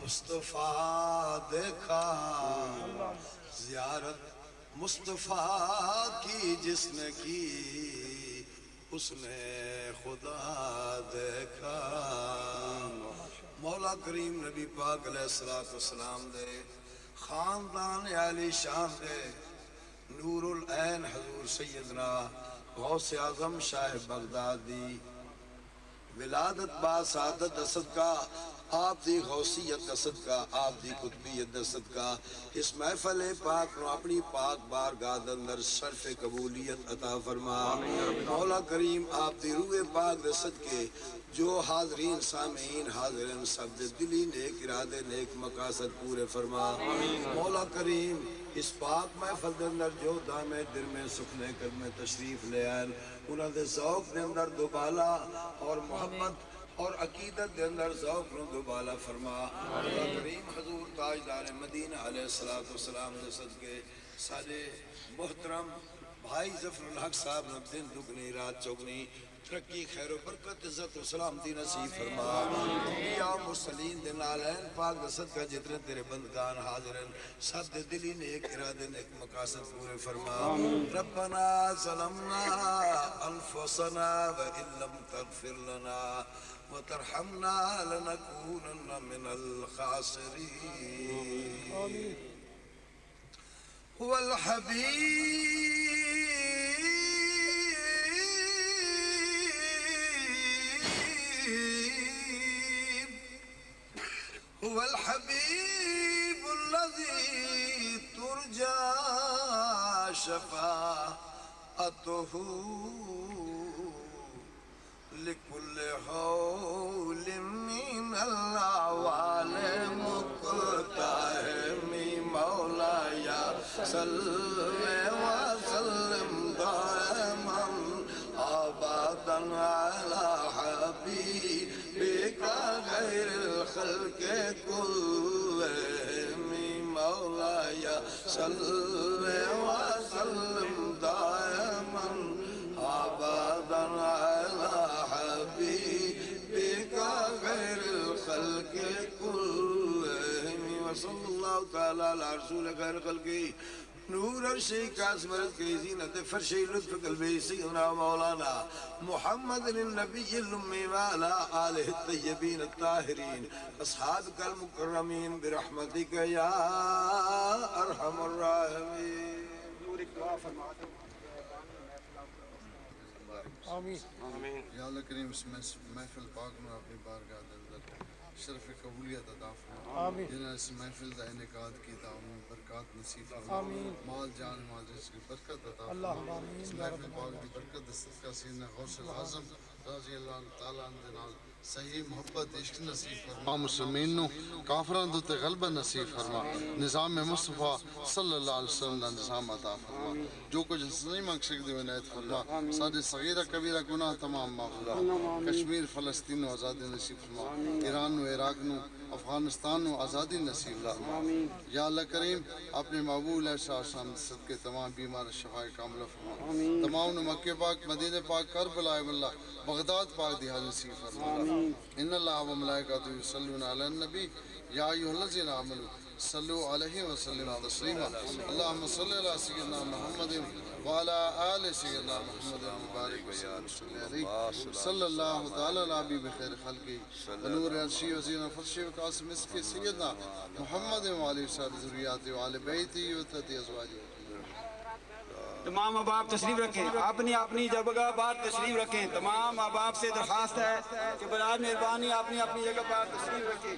مصطفیٰ دیکھا، زیارت مصطفیٰ کی جس نے کی اس نے خدا دیکھا، مولا کریم نبی پاک علیہ السلام دے خاندان عالی شان دے نور العین حضور سیدنا غوث اعظم شاہ بغدادی ولادت با سعادت دا صدقہ، آپ دی غوثیت دا صدقہ، آپ دی قطبیت دا صدقہ، اس محفل پاک نو اپنی پاک بارگاہ دے اندر شرف قبولیت عطا فرما، مولا کریم آپ دی روح پاک دے صدقے جو حاضرین سامعین حاضرین سب دے دلی نیک ارادے نیک مقاصد پورے فرما، مولا کریم اس پاک محفل دے اندر جو دامے دل میں سکھنے قدمے تشریف لے آئیں، انہاں دے ذوق دے اندر دوبالا اور محبت اور عقیدت دے اندر ذوق نو دوبالا فرما، مولا کریم حضور تاجدار مدینہ علیہ السلام دے صدقے سارے محترم بھائی ظفر الحق صاحب نے دن دگنی رات چوگنی ترقی خیر و برکت عزت و سلامتی نصیب فرما، یا مرسلین دے نالین پاک دے صدقہ جتنے تیرے بندگان حاضرین سب دے دلی نیک ارادے نیک مقاصد پورے فرما، ربنا ظلمنا انفسنا وإن لم تغفر لنا وترحمنا لنكونن من الخاسرين، هو الحبيب الذي ترجى شفاعته لكل حول من الأعوال مقتحم، مولاي صل وسلم دائما أبدا على حبيبك خير الخلق كلهم، صلی وسلم دائما ابدا علی حبیبک خیر الخلق کلہم وصلی اللہ تعالی علی رسول خیر خلقی نور عرشی کا اسمرت کی زینت فرشی لطف قلبی سیدنا مولانا محمد النبی الامی وعلا آلہ الطیبین الطاہرین اصحابک المکرمین برحمتک یا ارحم الراحمین. آمین. یا اللہ کریم اس محفل پاک میں اپنی بارگاہ دے اندر شرف قبولیت عطا فرما. جنہاں اس محفل کا انعقاد کیتا انہیں برکات نصیب فرما. مال جان مال جس کی برکت عطا فرما. اس محفل پاک کی برکت صدقہ سیدنا غوث اعظم رضی اللہ تعالیٰ عنہ نال صحیح محبت عشق نصیب فرما. مسلمین نو کافران دو تے غلبہ نصیب فرما. نظام مصطفیٰ صلی اللہ علیہ وسلم دا نظام عطا فرما. جو کچھ نہیں مقصد دیو عنایت فرما. سارے صغیرہ کبیرہ گناہ تمام معاف فرما. کشمیر فلسطین نو آزادی نصیب فرما. ایران نو عراق نو افغانستان نو آزادی نصیب فرما. یا اللہ کریم اپنے محبوب علیہ السلام صدقے تمام بیمار شفاء کاملہ فرما. تمام نو مکہ پاک مدینہ پاک کربلا اللہ بغداد پاک دی حاضر نصیب فرما. ان اللہ و ملائکۃ یصلون علی النبی یا ایھا الذین آمنوا صلوا علیہ وسلم تسلیما. اللہم صلی علی سیدنا محمد وعلی آل سیدنا محمد مبارک وسلم علیہ صلی اللہ تعالی علی حبیب خیر خلقی نور عرشی و زین فرشی و قاسم اس کے سیدنا محمد وعلی ذریات وعلی بیتی و تتی ازواجی. تمام احباب تشریف رکھیں. اپنی جگہ پر تشریف رکھیں. تمام احباب سے درخواست ہے کہ برائے مہربانی اپنی جگہ پر تشریف رکھیں.